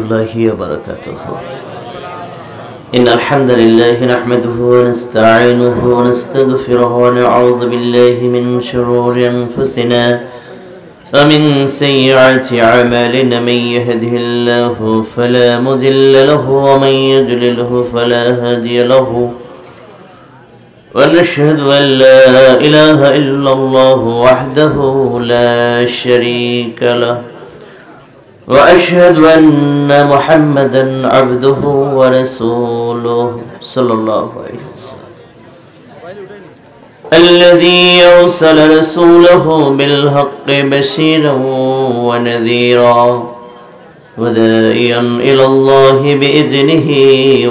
الله وبركاته. إن الحمد لله نحمده ونستعينه ونستغفره ونعوذ بالله من شرور أنفسنا ومن سيئات أعمالنا. من يهده الله فلا مضل له ومن يضلله فلا هادي له. ونشهد أن لا إله إلا الله وحده لا شريك له. وأشهد أن محمدا عبده ورسوله صلى الله عليه وسلم الذي أرسل رسوله بالحق بشيرا ونذيرا وداعيا إلى الله بإذنه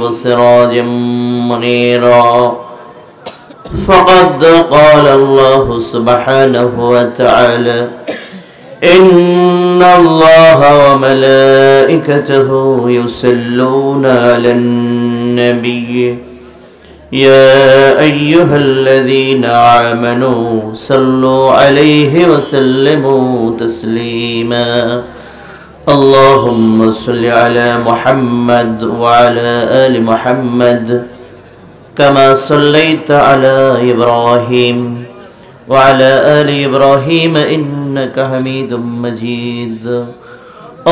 وسراجا منيرا. فقد قال الله سبحانه وتعالى: إن الله وملائكته يصلون على النبي يا أيها الذين آمنوا صلوا عليه وسلموا تسليما. اللهم صل على محمد وعلى آل محمد كما صليت على إبراهيم وعلى آل إبراهيم إنك حميد مجيد.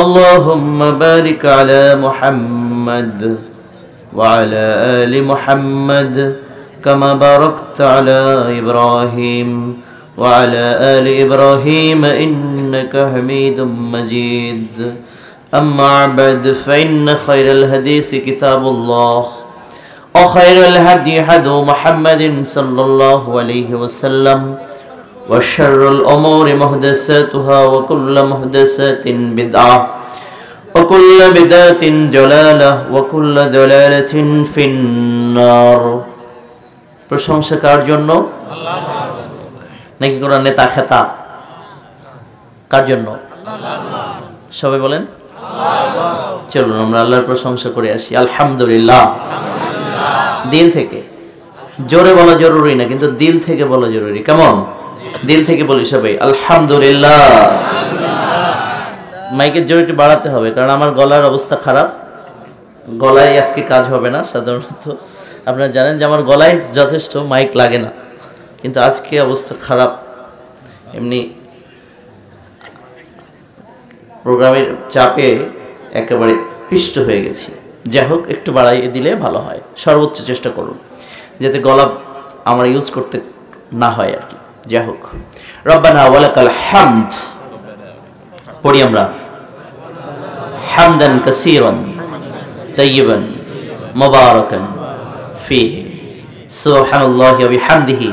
اللهم بارك على محمد وعلى آل محمد كما باركت على إبراهيم وعلى آل إبراهيم إنك حميد مجيد. أما بعد، فإن خير الحديث كتاب الله وخير الهدي هدي محمد صلى الله عليه وسلم وشر الأمور محدثاتها وكل محدثات بدعة وكل بدعة ضلالة وكل ضلالة في النار. প্রশংসা কার জন্য? আল্লাহ। নাকি কোরআন নেতা খেতা কার জন্য? আল্লাহ। সবাই বলেন আল্লাহ। চলুন আমরা আল্লাহর প্রশংসা করে আসি। আলহামদুলিল্লাহ। দিল থেকে। জোরে বলা জরুরি না, কিন্তু দিল থেকে বলা জরুরি। কেমন? দিল থেকে বলি সবাই আলহামদুলিল্লাহ। মাইকের জোরে একটু বাড়াতে হবে, কারণ আমার গলার অবস্থা খারাপ। গলায় আজকে কাজ হবে না। সাধারণত আপনারা জানেন যে আমার গলায় যথেষ্ট মাইক লাগে না, কিন্তু আজকে অবস্থা খারাপ। এমনি প্রোগ্রামের চাপে একেবারে পিষ্ট হয়ে গেছি। যাই হোক, একটু বাড়াইয়ে দিলে ভালো হয়। সর্বোচ্চ চেষ্টা করুন যাতে গলা আমার ইউজ করতে না হয় আর কি। যাই হোক, রব্বানা ওয়ালাকাল হামদ পড়ি আমরা। হামদান কাসীরান তাইয়িবান মুবারাকান ফীহি সুবহানাল্লাহি ওয়া বিহামদিহি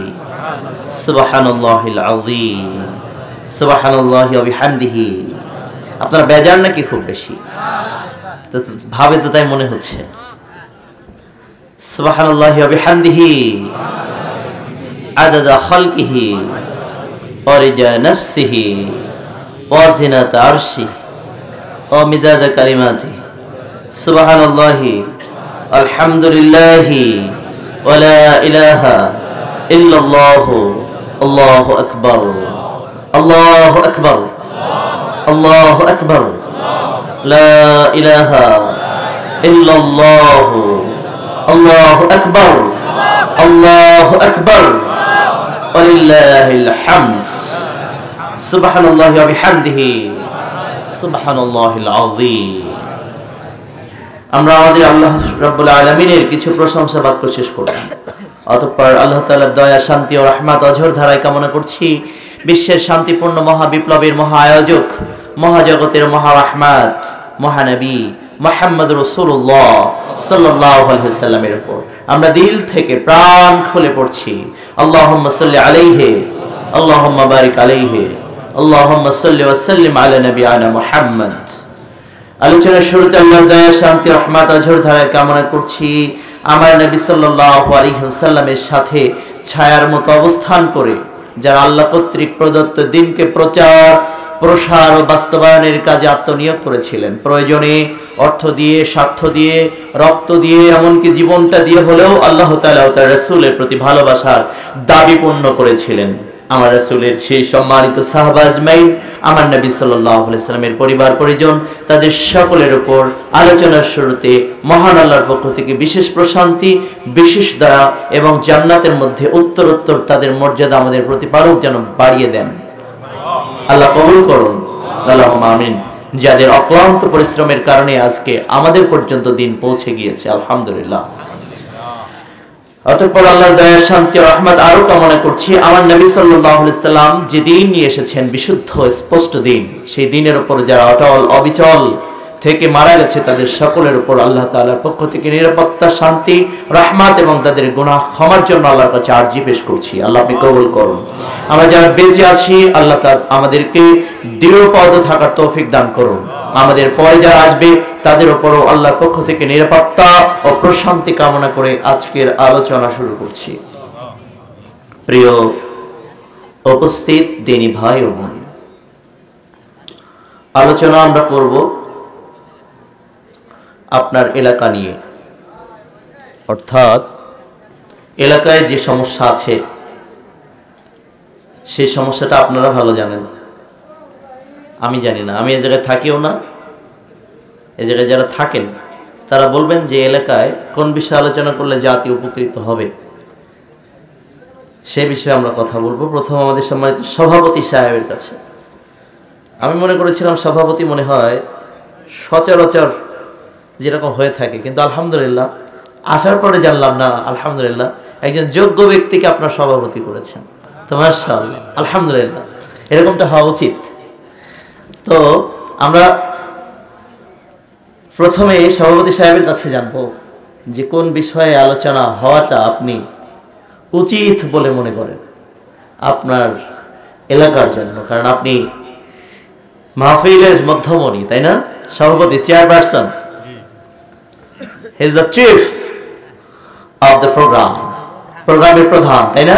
সুবহানাল্লাহিল আযীম সুবহানাল্লাহি ওয়া বিহামদিহি। আপনারা বেজার নাকি খুব বেশি? ভাবে তো তাই মনে হচ্ছে। সুবহানাল্লাহি ওয়া বিহামদিহি আদাদা খালকিহি ওয়া রিজা নাফসিহি ওয়া জিনাতা আরশিহি ওয়া মিদাদা কালিমাতিহি। সুবহানাল্লাহি আলহামদুলিল্লাহি ওয়া লা ইলাহা ইল্লাল্লাহু আল্লাহু আকবার আল্লাহু আকবার আল্লাহু আকবার লা ইলাহা ইল্লাল্লাহু আল্লাহু আকবার আল্লাহু আকবার ওয়ালিল্লাহিল হামদ সুবহানাল্লাহি ওয়া বিহামদিহি সুবহানাল্লাহিল আযীম। আমরা আমাদের আল্লাহ রাব্বুল আলামিনের কিছু প্রশংসা বাক্য শেষ করব, অতঃপর আল্লাহ তাআলার দয়া, শান্তি ও রহমত অঝোর ধারায় কামনা করছি। বিশ্বের শান্তিপূর্ণ মহাবিপ্লবের মহা আয়োজক, মহাজগতের মহা রাহমাত, মহানবী মুহাম্মদ রাসূলুল্লাহ সাল্লাল্লাহু আলাইহি ওয়াসাল্লামের উপর আমরা দিল থেকে প্রাণ খুলে পড়ছি। আল্লাহুম্মা সাল্লি আলাইহি আল্লাহুম্মা বারিক আলাইহি আল্লাহুম্মা সাল্লি ওয়া সাল্লিম আলা নবিয়ানা মুহাম্মদ। আলোচনার শুরুতে আল্লাহর দয়া, শান্তি, রহমত অঝোর ধারায় কামনা করছি আমার নবী সাল্লাল্লাহু আলাইহি ওয়াসাল্লামের সাথে ছায়ার মতো অবস্থান করে যারা আল্লাহ কর্তৃক প্রদত্ত দ্বীনকে প্রচার, প্রসার ও বাস্তবায়নের কাজে আত্মনিয়োগ করেছিলেন। প্রয়োজনে অর্থ দিয়ে, স্বার্থ দিয়ে, রক্ত দিয়ে, এমনকি জীবনটা দিয়ে হলেও আল্লাহ তাআলা ও তার রাসূলের প্রতি ভালোবাসার দাবি পূর্ণ করেছিলেন। আমার রাসূলের সেই সম্মানিত সাহাবা আজমাইন, আমার নবী সাল্লাল্লাহু আলাইহি সাল্লামের পরিবার পরিজন, তাদের সকলের উপর আলোচনার শুরুতে মহান আল্লাহর পক্ষ থেকে বিশেষ প্রশান্তি, বিশেষ দয়া এবং জান্নাতের মধ্যে উত্তরোত্তর তাদের মর্যাদা আমাদের প্রতিপালক যেন বাড়িয়ে দেন। আল্লাহ কবুল করুন, আল্লাহুম্মা আমিন। যাদের অক্লান্ত পরিশ্রমের কারণে আজকে আমাদের পর্যন্ত দিন পৌঁছে গিয়েছে, আলহামদুলিল্লাহ। অতঃপর আল্লাহর দয়া, শান্তি ও রহমত আরো কামনা করছি আমার নবী সাল্লাল্লাহু আলাইহি সাল্লাম যে দিন নিয়ে এসেছেন, বিশুদ্ধ স্পষ্ট দিন, সেই দিনের উপর যারা অটল অবিচল থেকে মারা গেছে তাদের সকলের উপর আল্লাহ তাআলার পক্ষ থেকে নিরাপত্তা, শান্তি, রহমত এবং তাদের গুনাহ ক্ষমার জন্য আল্লাহর কাছে আরজি পেশ করছি। আল্লাহ আপনি কবুল করুন। আমরা যারা বেঁচে আছি আল্লাহ তাআলা আমাদেরকে দৃঢ়পদ থাকার তৌফিক দান করুন। আমাদের পরে যারা আসবে তাদের উপরও আল্লাহর পক্ষ থেকে নিরাপত্তা ও প্রশান্তি কামনা করে আজকের আলোচনা শুরু করছি। প্রিয় উপস্থিত দিনী ভাই ও বোন, আলোচনা আমরা করব আপনার এলাকা নিয়ে, অর্থাৎ এলাকায় যে সমস্যা আছে সেই সমস্যাটা আপনারা ভালো জানেন, আমি জানি না, আমি এ জায়গায় থাকিও না। এ জায়গায় যারা থাকেন তারা বলবেন যে এলাকায় কোন বিষয়ে আলোচনা করলে জাতি উপকৃত হবে, সে বিষয়ে আমরা কথা বলবো। প্রথম আমাদের সম্মানিত সভাপতি সাহেবের কাছে। আমি মনে করেছিলাম সভাপতি মনে হয় সচরাচর যেরকম হয়ে থাকে, কিন্তু আলহামদুলিল্লাহ আসার পরে জানলাম না, আলহামদুলিল্লাহ একজন যোগ্য ব্যক্তিকে আপনার সভাপতি করেছেন। তো মাশাআল্লাহ, আলহামদুলিল্লাহ, এরকমটা হওয়া উচিত। তো আমরা প্রথমে সভাপতি সাহেবের কাছে জানবো যে কোন বিষয়ে আলোচনা হওয়াটা আপনি উচিত বলে মনে করেন আপনার এলাকার জন্য, কারণ আপনি মাহফিলের মধ্যমণি, তাই না? সভাপতি, chairperson, he is the chief of the programme, প্রোগ্রামের প্রধান, তাই না?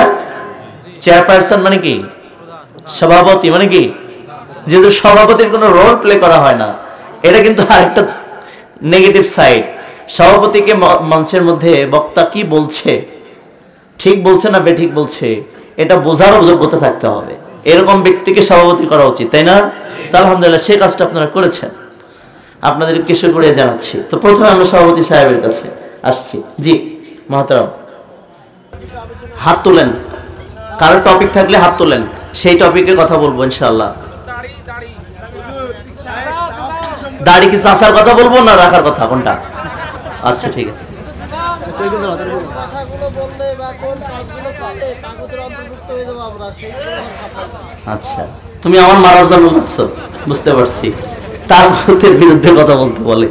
চেয়ারপারসন মানে কি? সভাপতি মানে কি? যেহেতু সভাপতির কোনো রোল প্লে করা হয় না, এটা কিন্তু আরেকটা নেগেটিভ সাইড। সভাপতিকে মঞ্চের মধ্যে বক্তা কি বলছে, ঠিক বলছে না বেঠিক বলছে, এটা বোঝারও যোগ্যতা থাকতে হবে। এরকম ব্যক্তিকে সভাপতি করা উচিত, তাই না? তা আলহামদুলিল্লাহ সেই কাজটা আপনারা করেছেন, আপনাদের কিশোর করে জানাচ্ছি। তো প্রথমে আমরা সভাপতি সাহেবের কাছে আসছি। জি মহতারাম, হাত তোলেন, কারো টপিক থাকলে হাত তোলেন, সেই টপিকে কথা বলবো ইনশাআল্লাহ। দাড়ি কিছু আসার কথা বলবো না রাখার কথা, কোনটা? আচ্ছা ঠিক আছে। আচ্ছা, তুমি আমার মারার জন্য লাগছো, বুঝতে পারছি। তার বিরুদ্ধে কথা বলতে বলে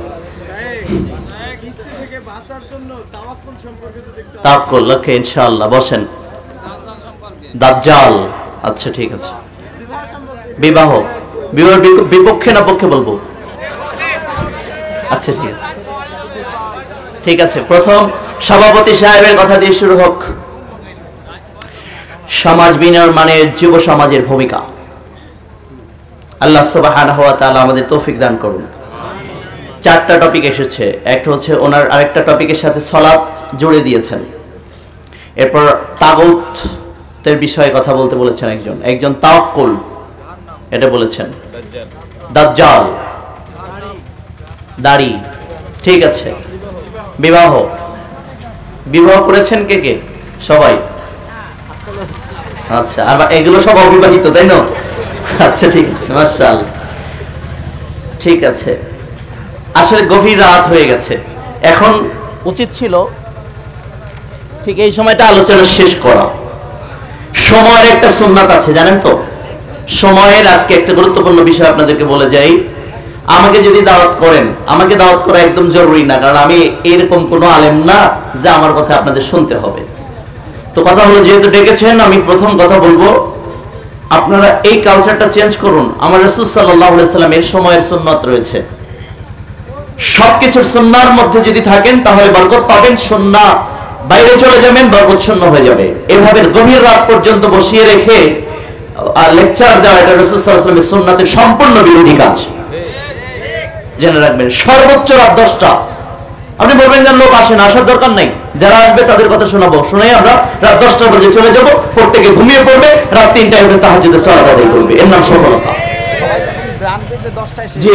তাওয়াক্কুল, ওকে ইনশাআল্লাহ, বসেন। দাজ্জাল, আচ্ছা ঠিক আছে। বিবাহ, বিবাহের বিপক্ষে না পক্ষে বলবো? আচ্ছা ঠিক আছে, ঠিক আছে। প্রথম সভাপতি সাহেবের কথা দিয়ে শুরু হোক। সমাজ বিনির্মাণে যুব সমাজের ভূমিকা। আল্লাহ সুবহানাহু ওয়া তাআলা আমাদের তৌফিক দান করুন। চারটা টপিক এসেছে, একটা হচ্ছে ওনার আরেকটা টপিকের সাথে সালাত জুড়ে দিয়েছেন। এরপর তাগুতের বিষয়ে কথা বলতে বলেছেন একজন তাওয়াক্কুল এটা বলেছেন, দাজ্জাল, দাড়ি, ঠিক আছে। বিবাহ, বিবাহ করেছেন কে কে? সবাই, আচ্ছা। আর এগুলো সব অবিবাহিত, তাই না? আচ্ছা ঠিক আছে, মাশাআল্লাহ, ঠিক আছে। আসলে গভীর রাত হয়ে গেছে, এখন উচিত ছিল ঠিক এই সময়টা আলোচনা শেষ করা। সময়ের একটা সুন্নাত আছে, জানেন তো? সময়ের আজকে একটা গুরুত্বপূর্ণ বিষয় আপনাদেরকে বলে যাই। আমাকে যদি দাওয়াত করেন, আমাকে দাওয়াত করা একদম জরুরি না, কারণ আমি এরকম কোনো আলেম না যে আমার কথা আপনাদের শুনতে হবে। তো কথা হলো, যেহেতু ডেকেছেন, আমি প্রথম কথা বলবো, আপনারা এই কালচারটা চেঞ্জ করুন। আমার রাসূল সাল্লাল্লাহু আলাইহি সাল্লাম এর সময়ের সুন্নাত রয়েছে, সবকিছুর সুন্নাহর মধ্যে যদি থাকেন তাহলে বরকত পাবেন, সুন্নাহ বাইরে চলে যাবেন বরকত শূন্য হয়ে যাবে। এভাবে গভীর রাত পর্যন্ত বসিয়ে রেখে লেকচার দেওয়া এটা রাসূল সাল্লাল্লাহু আলাইহি ওয়াসাল্লামের সুন্নাতের সম্পূর্ণ বিরোধী কাজ। জেনে রাখবেন, সর্বোচ্চ রাত 10টা, আপনি বলবেন যে লোক আসে না, আসার দরকার নাই, যারা আসবে তাদের কথা শোনাবো, শোনাই আমরা রাত 10টা বাজে চলে যাব, প্রত্যেকে ঘুমিয়ে পড়বে, রাত 3টায় উঠে তাহাজ্জুদের সালাত আদায় করবে, এর নাম সফলতা। জি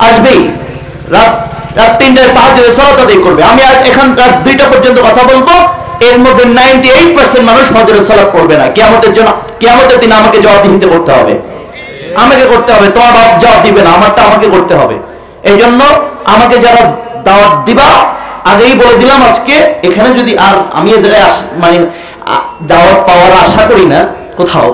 আসবেই, রাত 3টায় তাহাজ্জুদের সালাত আদায় করবে। আমি আজ এখান রাত 2টা পর্যন্ত কথা বলবো, এর মধ্যে 98% মানুষ ফজরের সালাত পড়বে না। কিয়ামতের দিন আমাকে জবাবদিহিতে করতে হবে, আমাকে করতে হবে, তোমার বাপ জবাব দিবে না, আমারটা আমাকে করতে হবে। এই জন্য আমাকে যারা দাওয়াত দিবা, আগেই বলে দিলাম আজকে এখানে যদি আর আমি এ জায়গায় মানে দাওয়াত পাওয়ার আশা করি না কোথাও,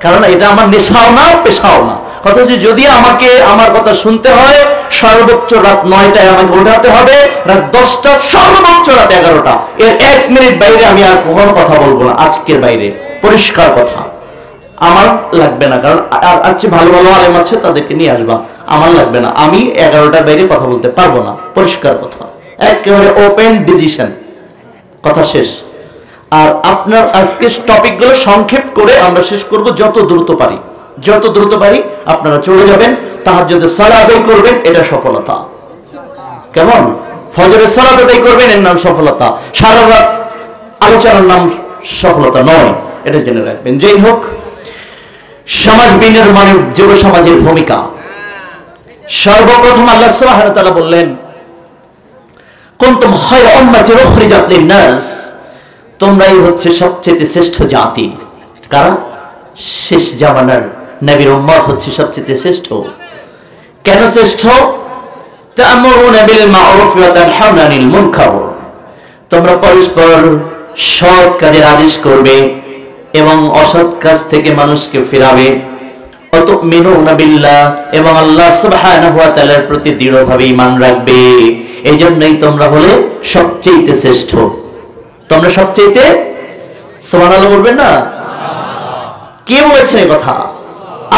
কারণ এটা আমার নেশাও না পেশাও না। কথা হচ্ছে যদি আমাকে আমার কথা শুনতে হয়, সর্বোচ্চ রাত 9টায় আমাকে উঠাতে হবে, রাত 10টা, সর্বোচ্চ রাত 11টা, এর 1 মিনিট বাইরে আমি আর কখনো কথা বলবো না, আজকের বাইরে, পরিষ্কার কথা। আমার লাগবে না, কারণ আজকে ভালো ভালো আলেম আছে, তাদেরকে নিয়ে আসবা, আমার লাগবে না, আমি 11টার বাইরে কথা বলতে পারবো না, পরিষ্কার কথা, একেবারে ওপেন ডিসিশন, কথা শেষ। আর আপনার আজকে টপিকগুলো সংক্ষেপ করে আমরা শেষ করব, যত দ্রুত পারি, যত দ্রুত পারি আপনারা চলে যাবেন, তাহাজ্জুদের সালাত আদায় করবেন, এটা সফলতা। কেমন? ফজরের সালাত আদায় করবেন, এর নাম সফলতা, সারা রাত আলোচনার নাম সফলতা নয়, এটা জেনে রাখবেন। যাই হোক, সমাজ বিনির্মাণে যুব সমাজের ভূমিকা। সর্বপ্রথম আল্লাহ সুবহানাহু ওয়া তাআলা বললেন, কুনতুম খায়রা উম্মাতিন উখরিজাত লিন-নাস, তোমরাই হচ্ছে সবচেয়ে শ্রেষ্ঠ জাতি। কারণ শেষ জামানার নবীর উম্মত হচ্ছে সবচেয়ে শ্রেষ্ঠ। কেন শ্রেষ্ঠ? তা'মুরুনা বিল মা'রুফ ওয়া তানহাউনা আনিল মুনকার, তোমরা পরস্পর সৎ কাজের আদেশ করবে এবং অসৎ কাজ থেকে মানুষকে ফিরাবে। ওয়া তু'মিনুনা বিল্লাহ, এবং আল্লাহ সুবহানাহু ওয়া তাআলার প্রতি দৃঢ়ভাবে ঈমান রাখবে। এইজন্যই তোমরা হলে সবচেয়ে শ্রেষ্ঠ। তোমরা সবচেয়ে, সুবহানাল্লাহ বলবেন না? কে বলেছেন এই কথা?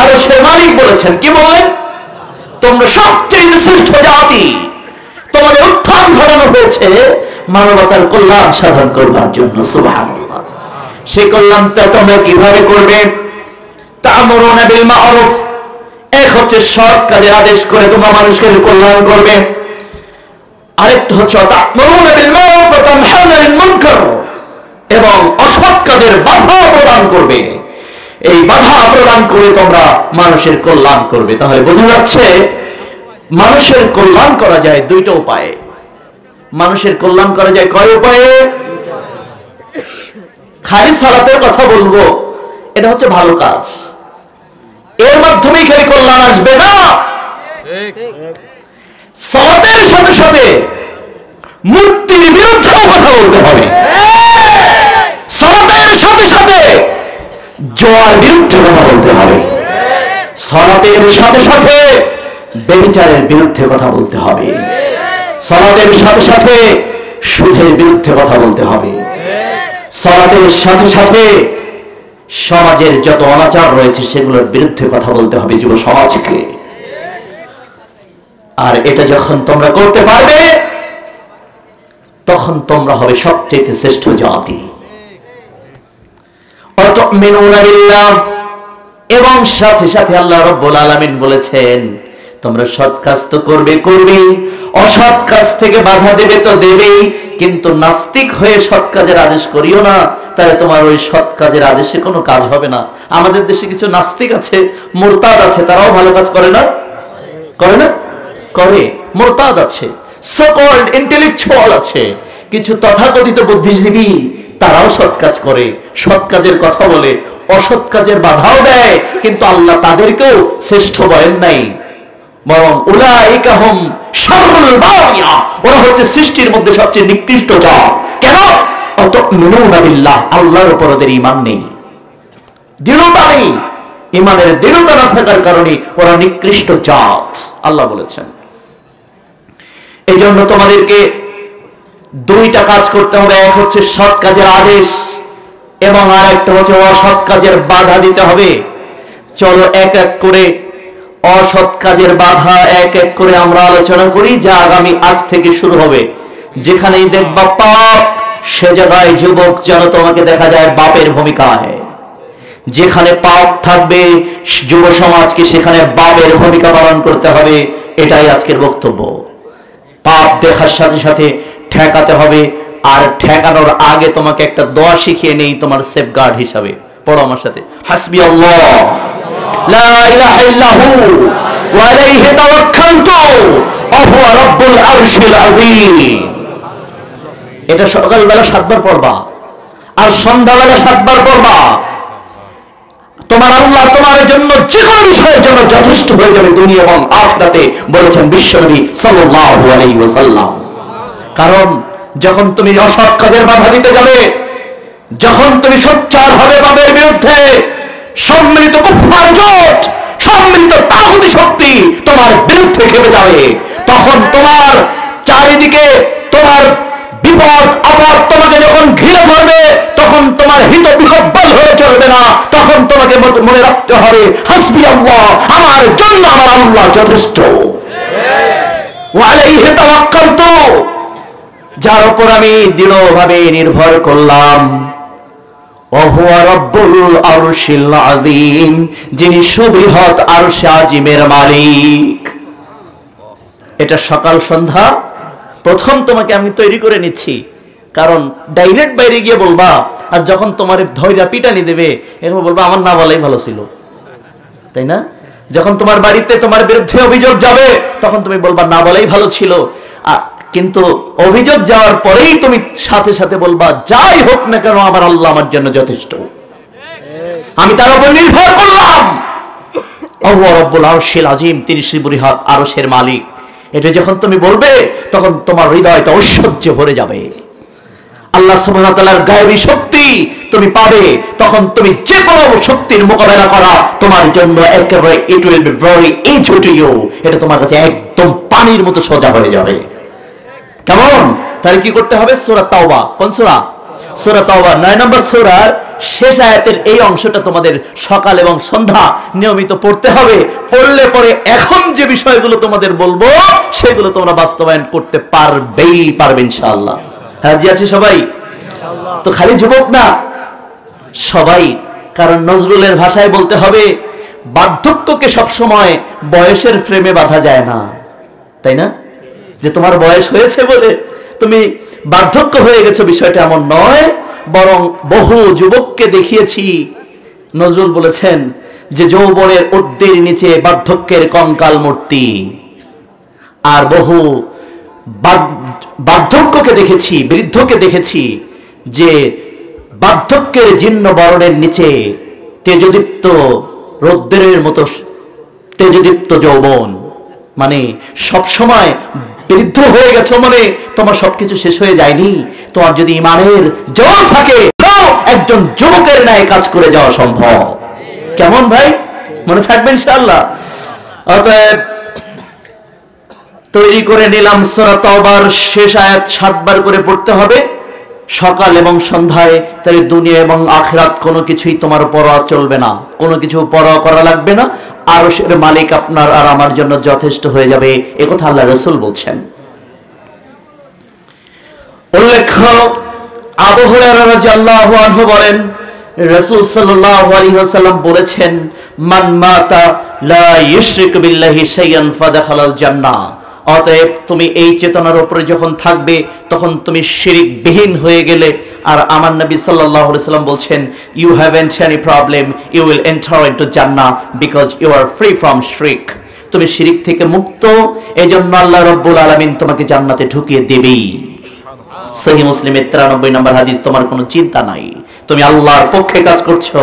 আরশের মালিক বলেছেন। কি বললেন? তোমরা সবচেয়ে শ্রেষ্ঠ জাতি, তোমাদের উত্থান ঘটানো হয়েছে মানবতার কল্যাণ সাধন করবার জন্য। সুবহানাল্লাহ। সেই কল্যাণটা তোমরা কিভাবে করবে? তা'মুরুনা বিল মা'রুফ, এক হচ্ছে সৎ কাজের আদেশ করে তোমরা মানুষকে কল্যাণ করবে, আরেকটা হচ্ছে তা'মুরুনা বিল মা'রুফ ওয়া তানহাউনা আনিল মুনকার, এবং অসৎ কাজের বাধা প্রদান করবে। এই বাধা প্রদান করে তোমরা মানুষের কল্যাণ করবে। তাহলে বোঝা যাচ্ছে মানুষের কল্যাণ করা যায় দুইটা উপায়ে। মানুষের কল্যাণ করা যায় কয় উপায়ে? খালি সালাতের কথা বলবো, এটা হচ্ছে ভালো কাজ, এর মাধ্যমেই খালি কল্যাণ আসবে না। সালাতের সাথে সাথে মূর্তির বিরুদ্ধেও কথা বলতে হবে, সালাতের সাথে সাথে জোয়ার বিরুদ্ধে কথা বলতে হবে, সালাতের সাথে সাথে ব্যভিচারের বিরুদ্ধে কথা বলতে হবে, সালাতের সাথে সাথে সুদের বিরুদ্ধে কথা বলতে হবে, সালাতের সাথে সাথে সমাজের যত অনাচার রয়েছে সেগুলোর বিরুদ্ধে কথা বলতে হবে যুব সমাজকে। আর এটা যখন তোমরা করতে পারবে, তখন তোমরা হবে সবচেয়ে শ্রেষ্ঠ জাতি। এবং সাথে সাথে আল্লাহ রাব্বুল আলামিন বলেছেন, তোমরা সৎ কাজ তো করবে, অসৎ কাজ থেকে বাধা দেবে তো দেবেই, কিন্তু নাস্তিক হয়ে সৎ কাজের আদেশ করিও না, তাহলে তোমার ওই সৎ কাজের আদেশে কোনো কাজ হবে না। আমাদের দেশে কিছু নাস্তিক আছে, মুরতাদ আছে, তারাও ভালো কাজ করে না? করে না? করে। মুরতাদ আছে, সো কল্ড ইন্টেলেকচুয়াল আছে, কিছু তথাকথিত বুদ্ধিজীবী, তারাও সৎ কাজ করে, সৎ কাজের কথা বলে, অসৎ কাজের বাধাও দেয়, কিন্তু আল্লাহ তাদেরকেও শ্রেষ্ঠ বলেন নাই, বরং উলাইকা হুম শাররুল বারিয়া, ওরা হচ্ছে সৃষ্টির মধ্যে সবচেয়ে নিকৃষ্ট জাত। কেন? আতামিনুনা বিল্লাহ, আল্লাহর উপর ওদের ঈমান নেই, দৃঢ়তা নেই, ঈমানের দৃঢ়তা না থাকার কারণে ওরা নিকৃষ্ট জাত, আল্লাহ বলেছেন। এই জন্য তোমাদেরকে দুইটা কাজ করতে হবে, এক হচ্ছে সৎ কাজের আদেশ এবং আর একটা হচ্ছে অসৎ কাজের বাধা দিতে হবে। চলো এক এক করে অসৎ কাজের বাধা এক এক করে আমরা আলোচনা করি, যা আগামী আজ থেকে শুরু হবে। যেখানেই দেখবা পাপ, সে জায়গায় যুবক যেন তোমাকে দেখা যায় বাপের ভূমিকায়। যেখানে পাপ থাকবে যুব সমাজকে সেখানে বাপের ভূমিকা পালন করতে হবে, এটাই আজকের বক্তব্য। পাপ দেখার সাথে সাথে ঠেকাতে হবে। আর ঠেকানোর আগে তোমাকে একটা দোয়া শিখিয়ে নেই তোমার সেফগার্ড হিসাবে। পড়ো আমার সাথে, হাসবি আল্লাহ লা ইলাহা ইল্লাহু ওয়া আলাইহি তাওয়াক্কালতু ওয়া হুয়া রাব্বুল আরশিল আযীম। এটা সকালবেলা 7 বার পড়বা আর সন্ধ্যাবেলা 7 বার পড়বা। তোমার আল্লাহ তোমার জন্য যে কোনো বিষয়ের জন্য যথেষ্ট হয়ে যাবে দুনিয়া এবং আখিরাতে, বলেছেন বিশ্বনবী সাল্লাল্লাহু আলাইহি ওয়াসাল্লাম। কারণ যখন তুমি অসৎ কাজের বাধা দিতে যাবে, যখন তুমি সোচ্চার হবে পাপের বিরুদ্ধে, সম্মিলিত কুফার জোট, সম্মিলিত তাগুতি শক্তি তোমার বিরুদ্ধে খেপে যাবে, তখন তোমার চারিদিকে তোমার বিপদ আপদ তোমাকে যখন ঘিরে ধরবে, তখন তোমার হিত বিহব্বল হয়ে চলবে না। তখন তোমাকে মনে রাখতে হবে, হাসবি আল্লাহ, আমার জন্য আমার আল্লাহ যথেষ্ট। ওয়া আলাইহি তাওয়াক্কালতু, যার উপর আমি দৃঢ়ভাবে নির্ভর করলাম। ওয়া হুয়া রাব্বুল আরশিল আযীম, যিনি সুবৃহৎ আরশে আজিমের মালিক। এটা সকাল সন্ধ্যা প্রথম তোমাকে আমি তৈরি করে নিচ্ছি, কারণ ডাইরেক্ট বাইরে গিয়ে বলবা, আর যখন তোমার ধৈর্য পিটানি দেবে এরকম বলবা আমার না বলাই ভালো ছিল, তাই না? যখন তোমার বাড়িতে তোমার বিরুদ্ধে অভিযোগ যাবে তখন তুমি বলবা না বলাই ভালো ছিল। কিন্তু অভিযোগ যাওয়ার পরেই তুমি সাথে সাথে বলবা, যাই হোক না কেন আমার আল্লাহ আমার জন্য যথেষ্ট, আমি তার উপর নির্ভর করলাম। আল্লাহ রাব্বুল আরশিল আযীম, তিনি সুবৃহৎ আরশের মালিক। এটা যখন তুমি বলবে তখন তোমার হৃদয়টা ঐশ্বর্যে ভরে যাবে। আল্লাহ সুবহানাহু ওয়া তাআলার গায়বী শক্তি তুমি পাবে। তখন তুমি যে কোনো শক্তির মোকাবেলা করা তোমার জন্য একেবারে it will be very easy to you, এটা তোমার কাছে একদম পানির মতো সোজা হয়ে যাবে। কেমন? তাহলে কি করতে হবে? সূরা তাওবা, কোন সূরা? সূরা তাওবা 9 নম্বর সূরার শেষ আয়াতের এই অংশটা তোমাদের সকাল এবং সন্ধ্যা নিয়মিত পড়তে হবে। পড়লে পরে এখন যে বিষয়গুলো তোমাদের বলবো সেগুলো তোমরা বাস্তবায়ন করতে পারবে ইনশাআল্লাহ। রাজি আছে সবাই? তো খালি যুবক না, সবাই। কারণ নজরুলের ভাষায় বলতে হবে, বার্ধক্যকে সবসময় বয়সের ফ্রেমে বাঁধা যায় না, তাই না? যে তোমার বয়স হয়েছে বলে তুমি বার্ধক্য হয়ে গেছো, বিষয়টা এমন নয়। বরং বহু যুবককে দেখিয়েছি, নজরুল বলেছেন যে যৌবনের ঊর্ধ্বের নিচে বার্ধক্যের কঙ্কাল মূর্তি। আর বহু বার্ধক্যকে দেখেছি, বৃদ্ধকে দেখেছি যে বার্ধক্যের জীর্ণ বরণের নিচে তেজদীপ্ত রৌদ্রের মতো তেজদীপ্ত যৌবন। মানে সবসময় বৃদ্ধ হয়ে গেছো মানে তোমার সবকিছু শেষ হয়ে যায়নি। তোমার যদি ঈমানের জোর থাকে একজন যুবকের ন্যায় কাজ করে যাওয়া সম্ভব। কেমন ভাই? মনে থাকবে ইনশাআল্লাহ। অতএব তৈরি করে নিলাম সূরা তাওবার শেষ আয়াত 7 বার করে পড়তে হবে সকাল এবং সন্ধ্যায়। তাহলে দুনিয়া এবং আখিরাত কোনো কিছুই তোমার পরোয়া চলবে না, কোনো কিছু পরোয়া করা লাগবে না। আরশের মালিক আপনার আর আমার জন্য যথেষ্ট হয়ে যাবে, এ কথা আল্লাহ রাসূল বলছেন। উল্লেখ্য, আবু হুরায়রা রাদিয়াল্লাহু আনহু বলেন, রাসূল সাল্লাল্লাহু আলাইহি ওয়াসাল্লাম বলেছেন, মান মাতা লা ইউশরিকু বিল্লাহি শাইআন ফাদাখালাল জান্নাহ। অতএব তুমি এই চেতনার উপরে যখন থাকবে তখন তুমি শিরক বিহীন হয়ে গেলে। আর আমার নবী সাল্লাল্লাহু আলাইহি ওয়াসাল্লাম বলছেন, you haven't any problem, you will enter into জান্নাহ because you are free from শিরক। তুমি শিরক থেকে মুক্ত, এজন্য আল্লাহ রাব্বুল আলামিন তোমাকে জান্নাতে ঢুকিয়ে দেবেই। সহিহ মুসলিমের 93 নম্বর হাদিস। তোমার কোনো চিন্তা নাই, তুমি আল্লাহর পক্ষে কাজ করছো,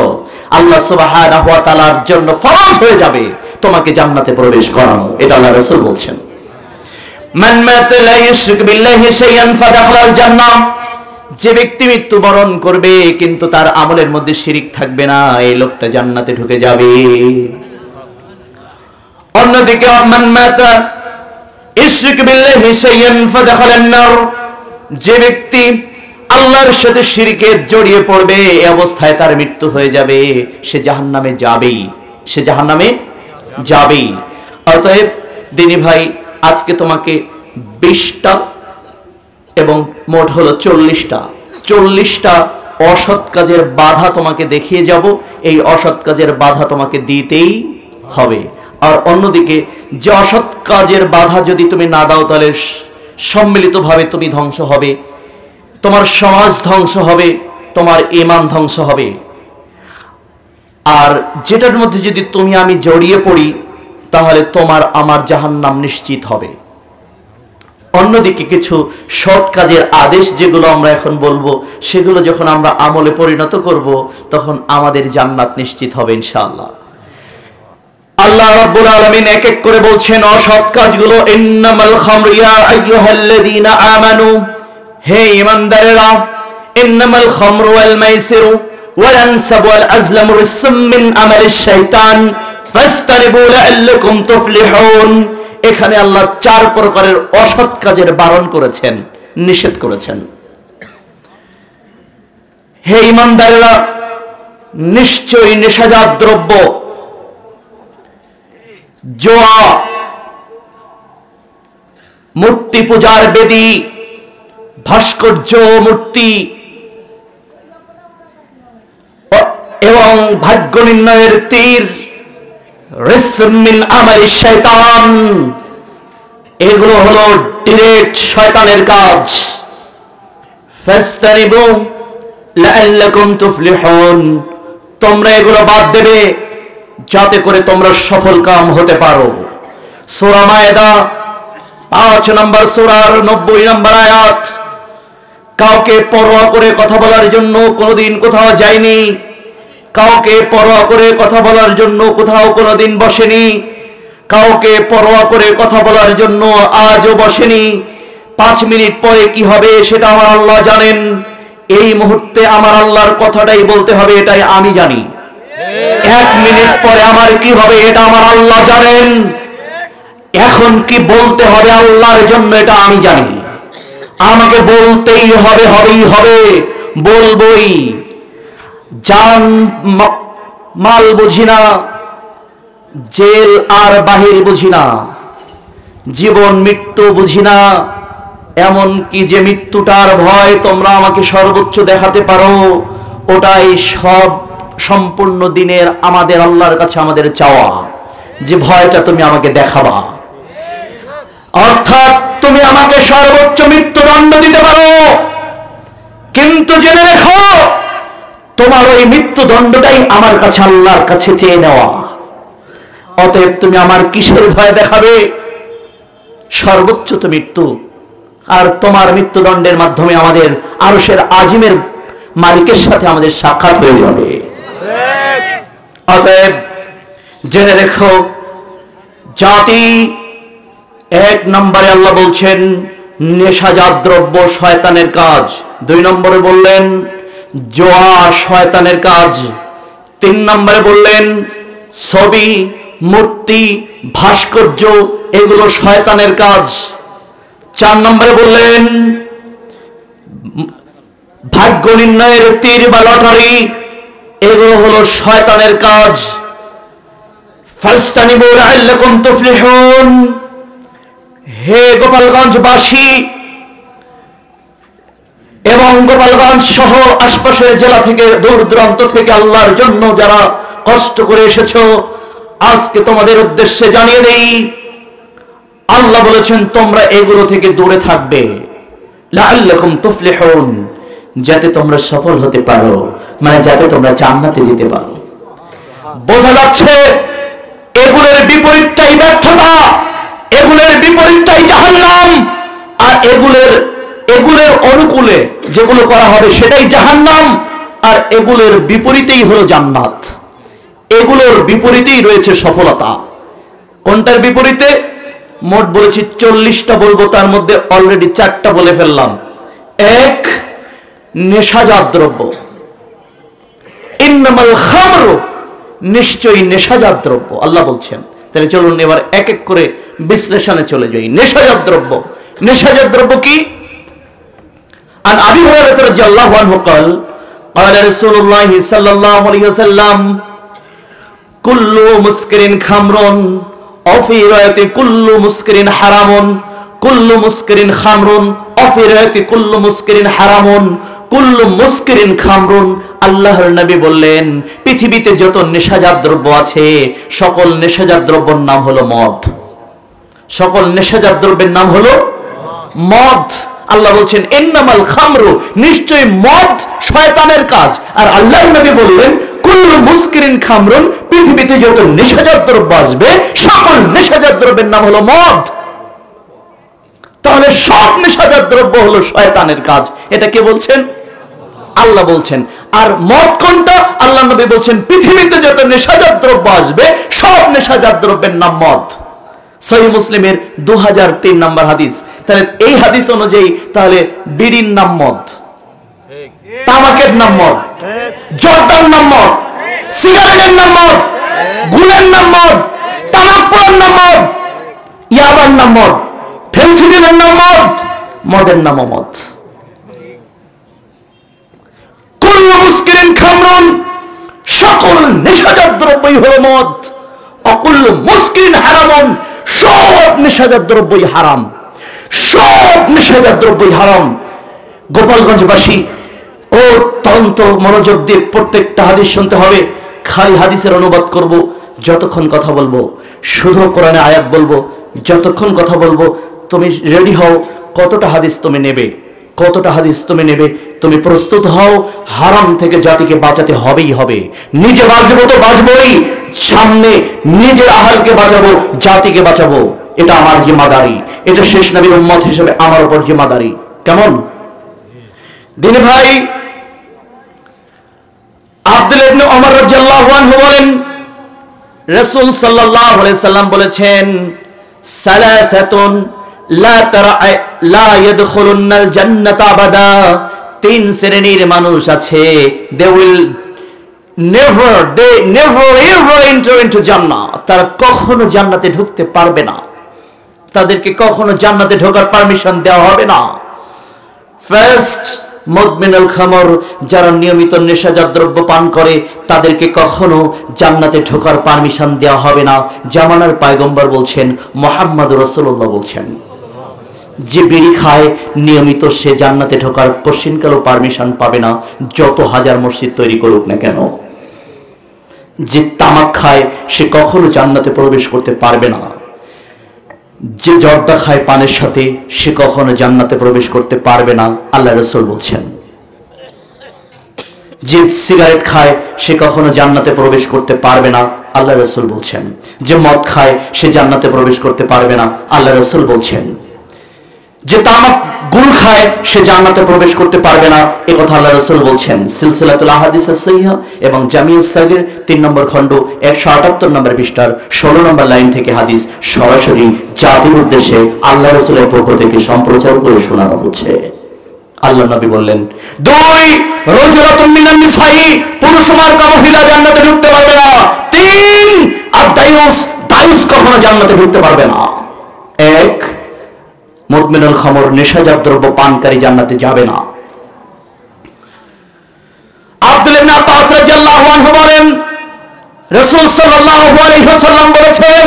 আল্লাহ সুবহানাহু ওয়া তাআলার জন্য ফরজ হয়ে যাবে তোমাকে জান্নাতে প্রবেশ করানো। এটা আল্লাহ রাসূল বলছেন। মান মাতা লা ইউশরিক বিল্লাহি শাইআন ফাদাখালাল জান্নাহ, যে ব্যক্তি মৃত্যুবরণ করবে কিন্তু তার আমলের মধ্যে শিরক থাকবে না, এই লোকটা জান্নাতে ঢুকে যাবে। অন্যদিকে মান মাতা ইউশরিক বিল্লাহি শাইআন ফাদাখালান নার, যে ব্যক্তি আল্লাহর সাথে শিরকে জড়িয়ে পড়বে এই অবস্থায় তার মৃত্যু হয়ে যাবে, সে জাহান্নামে যাবেই, সে জাহান্নামে যাবেই। অতএব দিনী ভাই, আজকে তোমাকে 20টা এবং মোট হলো 40টা অসৎ কাজের বাধা তোমাকে দেখিয়ে যাব। এই অসৎ কাজের বাধা তোমাকে দিতেই হবে। আর অন্যদিকে যে অসৎ কাজের বাধা যদি তুমি না দাও তাহলে সম্মিলিতভাবে তুমি ধ্বংস হবে, তোমার সমাজ ধ্বংস হবে, তোমার ঈমান ধ্বংস হবে। আর যেটার মধ্যে যদি তুমি আমি জড়িয়ে পড়ি তাহলে তোমার আমার জাহান্নাম নিশ্চিত হবে। অন্যদিকে কিছু সৎ কাজের আদেশ যেগুলো আমরা এখন বলবো, সেগুলো যখন আমরা আমলে পরিণত করব তখন আমাদের জান্নাত নিশ্চিত হবে ইনশাআল্লাহ। আল্লাহ রাব্বুল আলামিন এক এক করে বলছেন অসৎ কাজগুলো, ইন্নামাল খামরু ইয়া আইয়ুহাল্লাযীনা আমানু, হে ঈমানদারেরা, ইন্নামাল খামরু ওয়াল মাইসিরু ওয়াল আনসাবু ওয়াল আজলামু রিজসুম মিন আমালিশ শাইতান ফাসতানিবু লাআল্লাকুম তুফলিহুন। এখানে আল্লাহ 4 প্রকারের অসৎ কাজের বারণ করেছেন, নিষেধ করেছেন। হে ঈমানদারেরা, নিশ্চয়ই নেশাজাত দ্রব্য, জুয়া, মূর্তি পূজার বেদী, ভাস্কর্য মূর্তি এবং ভাগ্য নির্ণয়ের তীর, রিজসুম মিন আমালিশ শাইতান, এগুলো হলো ডিরেক্ট শয়তানের কাজ। ফাসতানিবু লাআল্লাকুম তুফলিহুন, তোমরা এগুলো বাদ দেবে যাতে করে তোমরা সফল কাম হতে পারো। সূরা মায়েদা 5 নম্বর সূরার 90 নম্বর আয়াত। কাউকে পরোয়া করে কথা বলার জন্য কোনোদিন কোথাও যায়নি, কাউকে পরোয়া করে কথা বলার জন্য কোথাও কোনোদিন বসেনি, কাউকে পরোয়া করে কথা বলার জন্য আজও বসেনি। 5 মিনিট পরে কি হবে সেটা আমার আল্লাহ জানেন। এই মুহূর্তে আমার আল্লাহর কথাটাই বলতে হবে, এটাই আমি জানি। 1 মিনিট পরে আমার কি হবে এটা আমার আল্লাহ জানেন। এখন কি বলতে হবে আল্লাহর জন্য এটা আমি জানি। আমাকে বলতেই হবে, হবেই হবে, বলবই। জান মাল বুঝি না, জেল আর বাহির বুঝি না, জীবন মৃত্যু বুঝি না, এমন কি যে মৃত্যুটার ভয় তোমরা আমাকে সর্বোচ্চ দেখাতে পারো, ওটাই সব সম্পূর্ণ দিনের আমাদের আল্লাহর কাছে আমাদের চাওয়া, যে ভয়টা তুমি আমাকে দেখাবা। অর্থাৎ তুমি আমাকে সর্বোচ্চ মৃত্যুদণ্ড দিতে পারো, কিন্তু জেনে রেখো তোমার ওই মৃত্যুদণ্ডটাই আমার কাছে আল্লাহর কাছে চেয়ে নেওয়া। অতএব তুমি আমার কিসের ভয় দেখাবে? সর্বোচ্চ তো মৃত্যু, আর তোমার মৃত্যুদণ্ডের মাধ্যমে আমাদের আরশের আজিমের মালিকের সাথে আমাদের সাক্ষাৎ হয়ে যাবে। অতএব জেনে রেখো, জাতি 1 নম্বরে আল্লাহ বলছেন নেশাজাত দ্রব্য শয়তানের কাজ। 2 নম্বরে বললেন জুয়া শয়তানের কাজ। 3 নম্বরে বললেন ছবি, মূর্তি, ভাস্কর্য এগুলো শয়তানের কাজ। 4 নম্বরে বললেন ভাগ্য নির্ণয়ের তীর বা লটারি, এগুলো হলো শয়তানের কাজ। ফাসতানিবু লাআল্লাকুম তুফলিহুন। হে গোপালগঞ্জবাসী এবং গোপালগঞ্জ সহ আশপাশের জেলা থেকে দূর দূরান্ত থেকে আল্লাহর জন্য যারা কষ্ট করে এসেছো, আজকে তোমাদের উদ্দেশ্যে জানিয়ে দেই, আল্লাহ বলেছেন তোমরা এগুলো থেকে দূরে থাকবে। লাআল্লাকুম তুফলিহুন, যাতে তোমরা সফল হতে পারো, মানে যাতে তোমরা জান্নাতে যেতে পারো। বোঝা যাচ্ছে এগুলোর বিপরীতটাই ব্যর্থতা, এগুলোর বিপরীতটাই জাহান্নাম, আর এগুলোর অনুকূলে যেগুলো করা হবে সেটাই জাহান্নাম, আর এগুলোর বিপরীতেই হলো জান্নাত। এগুলোর বিপরীতেই রয়েছে সফলতা। কোনটার বিপরীতে? মোট বলেছি 40টা বলবো, তার মধ্যে অলরেডি 4টা বলে ফেললাম। 1, নেশাজাত দ্রব্য। ইন্নামাল খামরু, নিশ্চয়ই নেশাজাত দ্রব্য আল্লাহ বলছেন। তাহলে চলুন এবার এক এক করে বিশ্লেষণে চলে যাই। নেশাজাত দ্রব্য, নেশাজাত দ্রব্য কি? আন আবি হুরায়রা রাদিয়াল্লাহু আনহু قال قال رسول الله صلى الله عليه وسلم كل مسكر خمر وفي رواية كل مسكر حرام كل مسكر خمر وفي رواية كل مسكر حرام كل مسكر خمر। আল্লাহর নবী বললেন পৃথিবীতে যত নেশাজাত দ্রব্য আছে সকল নেশাজাত দ্রব্যের নাম হলো মদ। সকল নেশাজাত দ্রব্যের নাম হলো মদ। আল্লাহ বলছেন ইন্নামাল খামরু, নিশ্চয়ই মদ শয়তানের কাজ। আর আল্লাহর নবী বললেন কুল্লু মুসকিরিন খামরুন, পৃথিবীতে যত নেশাজাত দ্রব্য আসবে সকল নেশাজাত দ্রব্যের নাম হলো মদ। তাহলে সব নেশাজাত দ্রব্য হলো শয়তানের কাজ। এটা কে বলছেন? আল্লাহ বলছেন। আর মদ কোনটা? আল্লাহ নবী বলছেন পৃথিবীতে যত নেশাজাত দ্রব্য আসবে সব নেশাজাত দ্রব্যের নাম মদ। সহিহ মুসলিমের 2003 নম্বর হাদিস। তাহলে এই হাদিস অনুযায়ী তাহলে বিড়ির নাম মদ, তামাকের নাম মদ, জর্দার নাম মদ, সিগারেটের নাম মদ, গুলের নাম মদ, তামাক পোড়ার নাম মদ, ইয়াবার নাম মদ, ফেন্সিডিলের নাম মদ, মদের নাম মদ। কুল্লু মুসকিরিন খামরুন, সকল নেশাজাত দ্রব্যই হলো মদ। অকুল্লু মুসকিরিন হারামুন, সব নেশাজাত দ্রব্যই হারাম, সব নেশাজাত দ্রব্যই হারাম। গোপালগঞ্জবাসী অত্যন্ত মনোযোগ দিয়ে প্রত্যেকটা হাদিস শুনতে হবে। খালি হাদিসের অনুবাদ করব, যতক্ষণ কথা বলবো শুধু কোরআনে আয়াত বলবো, যতক্ষণ কথা বলবো তুমি রেডি হও। কতটা হাদিস তুমি নেবে, কতটা হাদিস তুমি নেবে, তুমি প্রস্তুত হও। হারাম থেকে জাতিকে বাঁচাতে হবেই হবে। নিজে বাঁচবো তো বাঁচবই, সামনে নিজের আহালকে বাঁচাবো, জাতিকে বাঁচাবো। এটা আমার জিম্মাদারি, এটা শেষ নবীর উম্মত হিসেবে আমার উপর জিম্মাদারি। কেমন দিনী ভাই? আব্দুল্লাহ ইবনে ওমর রাদিয়াল্লাহু আনহু বলেন রাসূল সাল্লাল্লাহু আলাইহি সাল্লাম বলেছেন সালাসাতুন লা ইয়াদখুলুনাল জান্নাতা আবাদা, তিন শ্রেণীর মানুষ আছে, they will never ever enter into জান্নাহ, তারা কখনো জান্নাতে ঢুকতে পারবে না, তাদেরকে কখনো জান্নাতে ঢোকার পারমিশন দেওয়া হবে না। ফার্স্ট মুদমিনুল খামর, যারা নিয়মিত নেশাজাত দ্রব্য পান করে তাদেরকে কখনো জান্নাতে ঢোকার পারমিশন দেওয়া হবে না। জামানার পয়গম্বর বলছেন, মুহাম্মদ রাসূলুল্লাহ বলছেন, যে বিড়ি খায় নিয়মিত সে জান্নাতে ঢোকার কোশ্চিনকালও পারমিশন পাবে না, যত হাজার মসজিদ তৈরি করুক না কেন। যে তামাক খায় সে কখনো জান্নাতে প্রবেশ করতে পারবে না। যে জর্দা খায় পানের সাথে সে কখনো জান্নাতে প্রবেশ করতে পারবে না, আল্লাহ রাসূল বলছেন। যে সিগারেট খায় সে কখনো জান্নাতে প্রবেশ করতে পারবে না, আল্লাহ রাসূল বলছেন। যে মদ খায় সে জান্নাতে প্রবেশ করতে পারবে না, আল্লাহ রাসূল বলছেন। যে তামাক গুল খায় সে জান্নাতে প্রবেশ করতে পারবে না, এই কথা আল্লাহ রাসূল বলছেন। সিলসিলাতুল আহাদিস আস-সাহিহা এবং জামিউস সাগীর 3 নম্বর খণ্ড 178 নম্বর পৃষ্ঠার 16 নম্বর লাইন থেকে হাদিস সরাসরি জাতির উদ্দেশ্যে আল্লাহ রাসূলের পক্ষ থেকে সম্প্রচার করে শোনানো হচ্ছে। আল্লাহ নবী বললেন, 2 রাজুলাতুম মিনান নিসাই, পুরুষ মার্কা মহিলা জান্নাতে ঢুকতে পারবে না। 3 আদ-দায়ুস, দায়ুস কখনো জান্নাতে ঢুকতে পারবে না। 1 মুদমিনুল খামর, নেশাজাত দ্রব্য পানকারী জান্নাতে যাবে না। আব্দুল্লাহ ইবনে আব্বাস রাদিয়াল্লাহু আনহু বলেন রাসূল সাল্লাল্লাহু আলাইহি ওয়াসাল্লাম বলেছেন,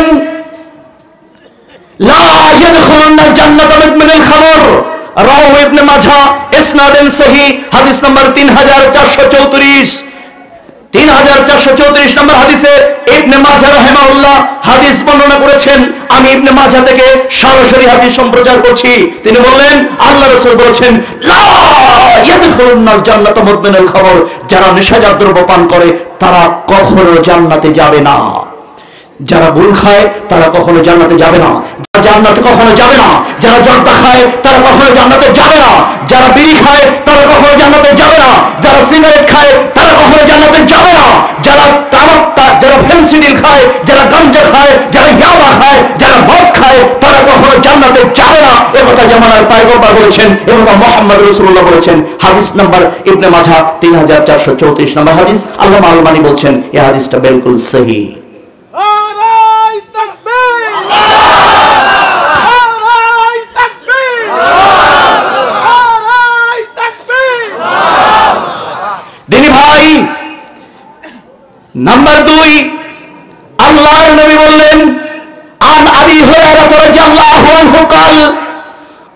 লা ইয়াদখুলুনাল জান্নাতা মুদমিনুল খামর, রাওয়াহু ইবনে মাজাহ, ইসনাদুন সহিহ, হাদিস নাম্বার 3434। 3434 নম্বর হাদিসে ইবনে মাজাহ রাহিমাহুল্লাহ হাদিস বর্ণনা করেছেন। আমি ইবনে মাজাহ থেকে সরাসরি হাদিস সম্প্রচার করছি। তিনি বললেন, আল্লাহ রাসূল বলেছেন, লা ইয়াদখুলুনাল জান্নাতা মুদমিনুল খামর, যারা নেশাজাত দ্রব্য পান করে তারা কখনো জান্নাতে যাবে না। যারা গুল খায় তারা কখনো জান্নাতে যাবে না, জান্নাতে কখনো যাবে না। যারা জর্দা খায় তারা কখনো জান্নাতে যাবে না। যারা বিড়ি খায় তারা কখনো জান্নাতে যাবে না। যারা সিগারেট খায় তারা কখনো জান্নাতে যাবে না। যারা তামাক, যারা ফেন্সিডিল খায়, যারা গাঞ্জা খায়, যারা ইয়াবা খায়, যারা মদ খায় তারা কখনো জান্নাতে যাবে না। একথা জামানার পয়গম্বর বলেছেন, একথা মুহাম্মদ রাসূলুল্লাহ বলেছেন। হাদিস নাম্বার ইবনে মাজাহ 3434 নম্বর হাদিস। আল্লামা আলবানী বলছেন এই হাদিসটা বিলকুল সহিহ। দিনী ভাই, নাম্বার 2, আল্লাহর নবী বললেন, আন আবি হুরায়রা রাদিয়াল্লাহু আনহু قال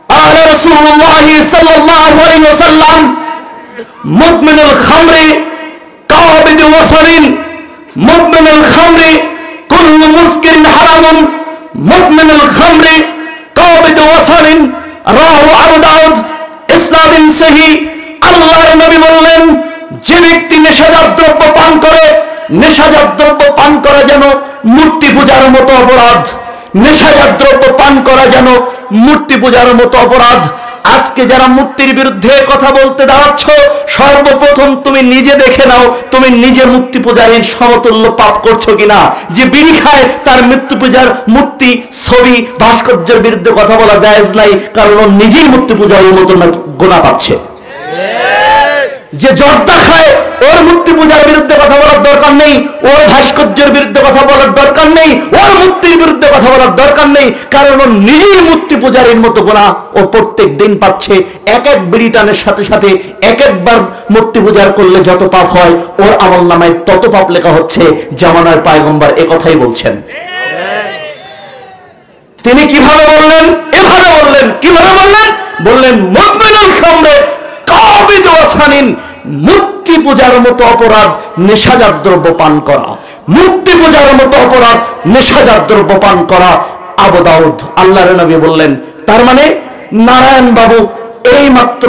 قال رسول الله صلى الله عليه وسلم مدمن الخمر قابض وصل مدمن الخمر كل مسكر حرام مدمن الخمر قابض وصل রাওয়াহু আবু দাউদ ইসনাদিন সহিহ। আল্লাহর নবী বললেন, যে ব্যক্তি নেশাজাত দ্রব্য পান করে, নেশাজাত দ্রব্য পান করা যেন মূর্তি পূজার মতো অপরাধ, নেশাজাত দ্রব্য পান করা যেন মূর্তি পূজার মতো অপরাধ। আজকে যারা মূর্তির বিরুদ্ধে কথা বলতে দাঁড়াচ্ছ, সর্বপ্রথম তুমি নিজে দেখে নাও তুমি নিজে মূর্তি পূজারীর সমতুল্য পাপ করছো কিনা। যে বিড়ি খায় তার মৃত্যু পূজার মূর্তি, ছবি, ভাস্কর্যের বিরুদ্ধে কথা বলা জায়েজ নাই, কারণ ও নিজেই মূর্তি পূজারীর মতো গুনাহ পাচ্ছে। যে জর্দা খায় ওর মূর্তি পূজার বিরুদ্ধে কথা বলার দরকার নেই, ওর ভাস্কর্যের বিরুদ্ধে কথা বলার দরকার নেই, ওর মূর্তির বিরুদ্ধে কথা বলার দরকার নেই, কারণ ও নিজেই মূর্তি পূজারীর মতো গুনাহ ও প্রত্যেক দিন পাচ্ছে। এক এক বিড়ি টানের সাথে সাথে এক একবার মূর্তি পূজার করলে যত পাপ হয় ওর আমলনামায় তত পাপ লেখা হচ্ছে। জামানার পয়গম্বর একথাই বলছেন। তিনি কিভাবে বললেন? এভাবে বললেন। কিভাবে বললেন? বললেন মুদমিনুল খামরে কাবিদু ওয়াসানিন, মূর্তি পূজার মতো অপরাধ নেশাজাত দ্রব্য পান করা, মূর্তি পূজার মতো অপরাধ নেশাজাত দ্রব্য পান করা। আবু দাউদ। আল্লাহর নবী বললেন, তার মানে নারায়ণ বাবু এই মাত্র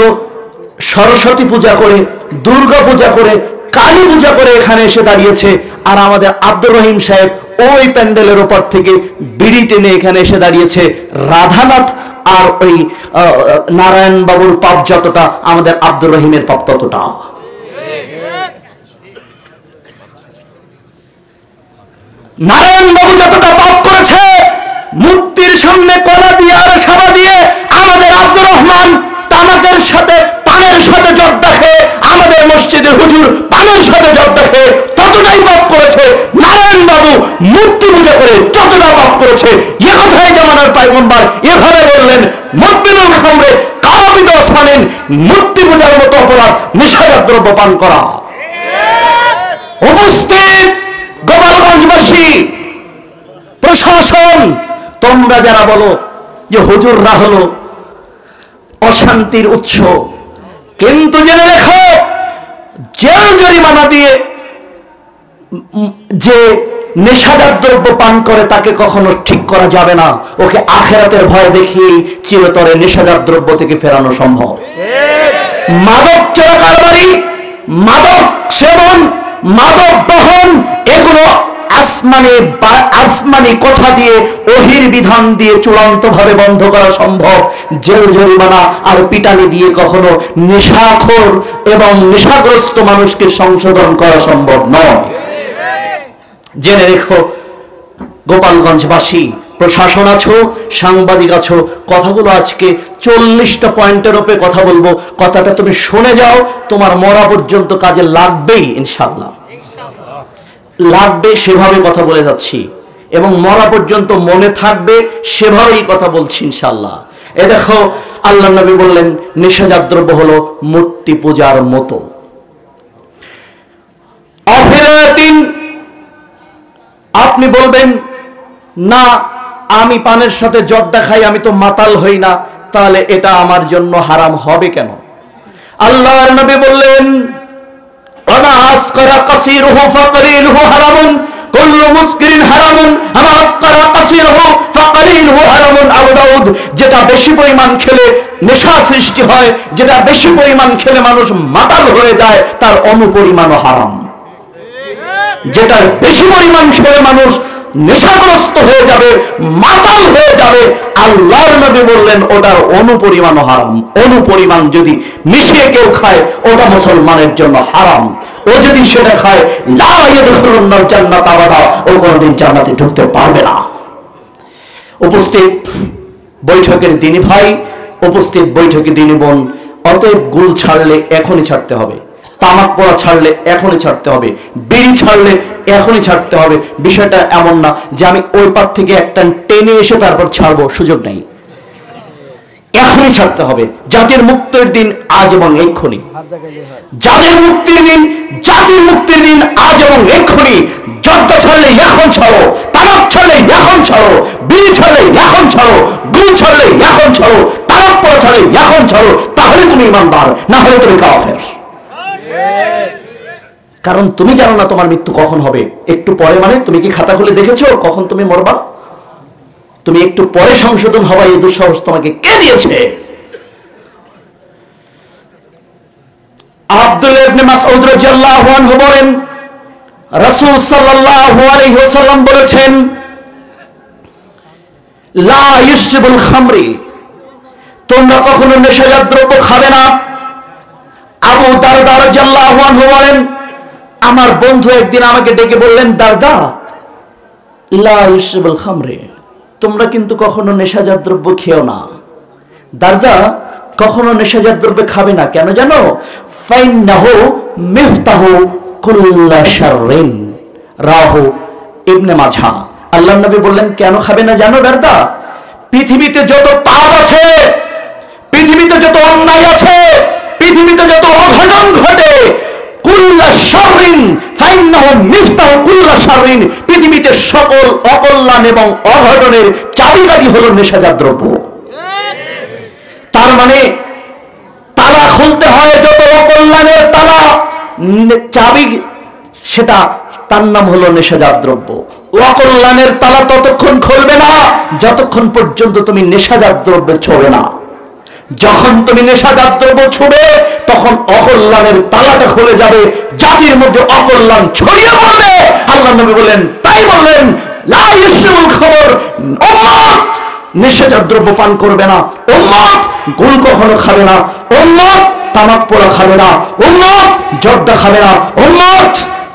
সরস্বতী পূজা করে, দুর্গা পূজা করে, কালী পূজা করে এখানে এসে দাঁড়িয়েছে, আর আমাদের আব্দুর রহিম সাহেব ওই প্যান্ডেলের উপর থেকে বিড়ি টেনে এখানে এসে দাঁড়িয়েছে। রাধানাথ আর ওই নারায়ণ বাবুর পাপ যতটা, আমাদের আব্দুর রহিমের পাপ ততটা। নারায়ণ বাবু যতটা পাপ করেছে মূর্তির সামনে কলা দিয়ে আর সাবা দিয়ে, আমাদের আব্দুর রহমান তামাকের সাথে পানের সাথে জর্দা খেয়ে, আমাদের মসজিদের হুজুর পানের সাথে জর্দা খেয়ে ততটাই পাপ করেছে। নারায়ণ বাবু মূর্তি পূজা করে যতটা পাপ করেছে। এ কথাই জামানার পয়গম্বর এভাবে বললেন, মুদমিনুল খামরে কাবিদু ওয়াসানিন, মূর্তি পূজার মতো অপরাধ নেশাজাত দ্রব্য পান করা। উপস্থিত গোপালগঞ্জবাসী, প্রশাসন, তোমরা যারা বলো যে হুজুররা হলো অশান্তির উৎস, কিন্তু জেনে রেখো জেল জরিমানা দিয়ে যে নেশাজাত দ্রব্য পান করে তাকে কখনো ঠিক করা যাবে না। ওকে আখিরাতের ভয় দেখিয়ে চিরতরে নেশাজাত দ্রব্য থেকে ফেরানো সম্ভব। মাদক চোরা কারবারি, মাদক সেবন, মাদক দহন, এগুলো আসমানি কথা দিয়ে, ওহির বিধান দিয়ে চূড়ান্ত ভাবে বন্ধ করা সম্ভব। জেল জরিমানা আর পিটানি দিয়ে কখনো নেশাখোর এবং নেশাগ্রস্ত মানুষকে সংশোধন করা সম্ভব নয়। জেনে রেখো গোপালগঞ্জবাসী, প্রশাসন আছো, সাংবাদিক আছো, কথাগুলো আজকে 40টা পয়েন্টের উপরে কথা বলবো। কথাটা তুমি শুনে যাও, তোমার মরা পর্যন্ত কাজে লাগবেই, ইনশাআল্লাহ লাগবে। সেভাবে কথা বলে যাচ্ছি এবং মরা পর্যন্ত মনে থাকবে, সেভাবেই কথা বলছি ইনশাআল্লাহ। এ দেখো, আল্লাহর নবী বললেন নেশাজাত দ্রব্য হলো মূর্তি পূজার মতো। অফিরাতিন, আপনি বলবেন না আমি পানের সাথে জর্দা খাই, আমি তো মাতাল হই না, তাহলে এটা আমার জন্য হারাম হবে কেন? আল্লাহর নবী বললেন ওমা আসকারা কাসীরুহু ফাকালিলুহু হারামুন, কুল্লু মুসকিরিন হারামুন, আমা আসকারা কাসীরুহু ফাকালিলুহু হারামুন। আবু দাউদ। যেটা বেশি পরিমাণ খেলে নেশা সৃষ্টি হয়, যেটা বেশি পরিমাণ খেলে মানুষ মাতাল হয়ে যায়, তার অনুপরিমাণও হারাম। যেটা বেশি পরিমাণ খেলে মানুষ নেশাগ্রস্ত হয়ে যাবে, মাতাল হয়ে যাবে, আল্লাহর নবী বললেন ওটার অনুপরিমাণও হারাম। অনুপরিমাণ যদি মিশিয়ে কেউ খায় ওটা মুসলমানের জন্য হারাম। ও যদি সেটা খায় লা ইয়াদখুলুন জান্নাত আবাদা, ও কোনদিন জান্নাতে ঢুকতে পারবে না। উপস্থিত বৈঠকের দিনী ভাই, উপস্থিত বৈঠকে দিনী বোন, অতএব গুল ছাড়লে এখনই ছাড়তে হবে, তামাক পড়া ছাড়লে এখনই ছাড়তে হবে, বিড়ি ছাড়লে এখনই ছাড়তে হবে। বিষয়টা এমন না যে আমি ওই পার থেকে একটা টেনে এসে তারপর ছাড়বো, সুযোগ নেই, এখনই ছাড়তে হবে। জাতির মুক্তির দিন আজ এবং এক্ষুনি, যাদের মুক্তির দিন, জাতির মুক্তির দিন আজ এবং এক্ষুনি। জর্দা ছাড়লে এখন ছাড়ো, তামাক ছাড়লে এখন ছাড়ো, বিড়ি ছাড়লে এখন ছাড়ো, গুল ছাড়লে এখন ছাড়ো, তামাক পড়া ছাড়লে এখন ছাড়ো। তাহলে তুমি ইমানদার, না হলে তুমি কাফের। কারণ তুমি জানো না তোমার মৃত্যু কখন হবে। একটু পরে মানে তুমি কি খাতা খুলে দেখেছো কখন তুমি মরবা? তুমি একটু পরে সংশোধন হবা, এই দুঃসাহস তোমাকে কে দিয়েছে? আব্দুল্লাহ ইবনে মাসউদ রাদিয়াল্লাহু আনহু বলেন, রাসূল সাল্লাল্লাহু আলাইহি ওয়াসাল্লাম বলেছেন, লা ইশরিবুল খামরি, তোমরা কখনো নেশাজাত দ্রব্য খাবে না। আবু দারদা রাদিয়াল্লাহু আনহু বলেন, আমার বন্ধু একদিন আমাকে ডেকে বললেন, দারদা, লা ইশরিবুল খামরি, তোমরা কিন্তু কখনো নেশাজাত দ্রব্য খেও না। দারদা, কখনো নেশাজাত দ্রব্য খাবে না, কেন জানো? ফাইন্নাহু মিফতাহু কুল্লা শাররিন, রাহু ইবনে মাজাহ। আল্লাহর নবী বললেন, কেন খাবে না জানো দারদা? পৃথিবীতে যত পাপ আছে, পৃথিবীতে যত অন্যায় আছে, পৃথিবীতে যত অঘটন ঘটে, কুল্লা শাররিন ফাইন্নাহু মিফতাহু কুল্লা শাররিন, পৃথিবীতে সকল অকল্যাণ এবং অঘটনের চাবিকাঠি হলো নেশাজাত দ্রব্য। তার মানে তালা খুলতে হয় যত অকল্যাণের তালা, চাবি সেটা তার নাম হলো নেশাজাত দ্রব্য। অকল্যাণের তালা ততক্ষণ খুলবে না যতক্ষণ পর্যন্ত তুমি নেশাজাত দ্রব্যে ছোবে না। যখন তুমি নেশাজাত দ্রব্য ছুবে তখন অকল্যাণের তালাটা খুলে যাবে, জাতির মধ্যে অকল্যাণ ছড়িয়ে পড়বে। আল্লাহ নবী বলেন, তাই বললেন, লা ইশরিবুল খামর, উম্মত নেশাজাত দ্রব্য পান করবে না, উম্মত গুল কখনো খাবে না, উম্মত তামাক পোড়া খাবে না, উম্মত জর্দা খাবে না, উম্মত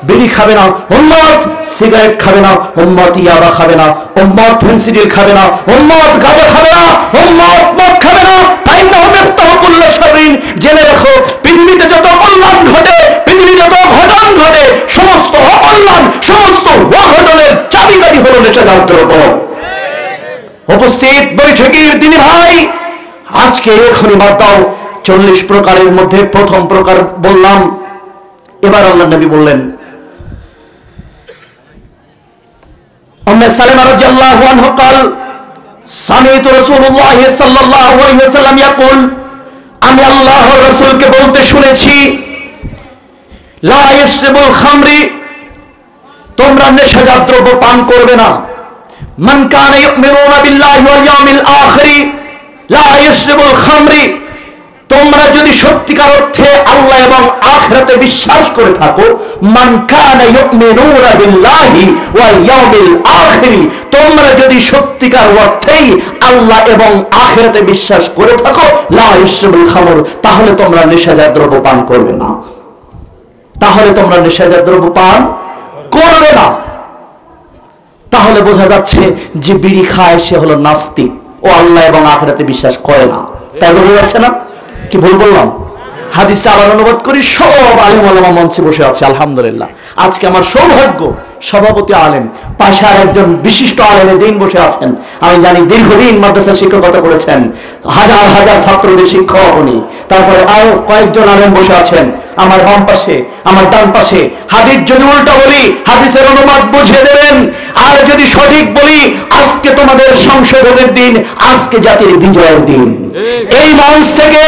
বিড়ি খাবে না, উম্মত সিগারেট খাবে না, উম্মত ইয়াবা খাবে না, উম্মত ফেন্সিডিল খাবে না, উম্মত গাঁজা খাবে না, উম্মত মদ খাবে না। ফাইন্নাহু মিফতাহু কুল্লি শাররিন, জেনে রাখো পৃথিবীতে যত কল্যাণ ঘটে, পৃথিবীতে যত অঘটন ঘটে, সমস্ত অকল্যাণ, সমস্ত অঘটনের চাবিকাঠি হলো নেশাজাত দ্রব্য। উপস্থিত বৈঠকের দিনে ভাই, আজকে এখনই বাদ দাও। 40 প্রকারের মধ্যে প্রথম প্রকার বললাম। এবার আল্লাহর নবী বললেন, উম্মে সালামা রাদিয়াল্লাহু আনহা قال সামি'তু রাসূলুল্লাহ সাল্লাল্লাহু আলাইহি ওয়াসাল্লাম ইয়াকুল, আমি আল্লাহর রাসূলকে বলতে শুনেছি, লা ইশরিবুল খামরি, তোমরা নেশাজাত দ্রব্য পান করবে না। মান কানা ইউমিনুনা বিল্লাহি ওয়াল ইয়াউমিল আখির লা ইশরিবুল খামরি, তোমরা যদি সত্যিকার অর্থে আল্লাহ এবং আখিরাতে বিশ্বাস করে থাকো, মান কানা ইউমিনুনা বিল্লাহি ওয়াল ইয়াউমিল আখির, তোমরা যদি সত্যিকার অর্থেই আল্লাহ এবং আখিরাতে বিশ্বাস করে থাকো, লা ইশরিবুল খামর, তাহলে তোমরা নেশাজাত দ্রব্য পান করবে না। তাহলে তোমরা নেশাজাত দ্রব্য পান করবে না। তাহলে বোঝা যাচ্ছে যে বিড়ি খায় সে হলো নাস্তিক, ও আল্লাহ এবং আখিরাতে বিশ্বাস করে না। তাই বোঝা যাচ্ছে না? কি ভুল বললাম? হাদিসটা আবার অনুবাদ করি। সব আলেম ওলামা মঞ্চে বসে আছে, আলহামদুলিল্লাহ। আজকে আমার সৌভাগ্য, সভাপতি আলেম, পাশে আর একজন বিশিষ্ট আলেমের দিন বসে আছেন। আমি জানি দীর্ঘদিন মাদ্রাসার শিক্ষকতা করেছেন, হাজার হাজার ছাত্রদের শিক্ষক উনি। তারপরে আরো কয়েকজন আলেম বসে আছেন আমার বাম পাশে, আমার ডান পাশে। হাদিস যদি উল্টা বলি, হাদিসের অনুবাদ বুঝিয়ে দেবেন। আর যদি সঠিক বলি, আজকে তোমাদের সংশোধনের দিন, আজকে জাতির বিজয়ের দিন। এই মঞ্চ থেকে,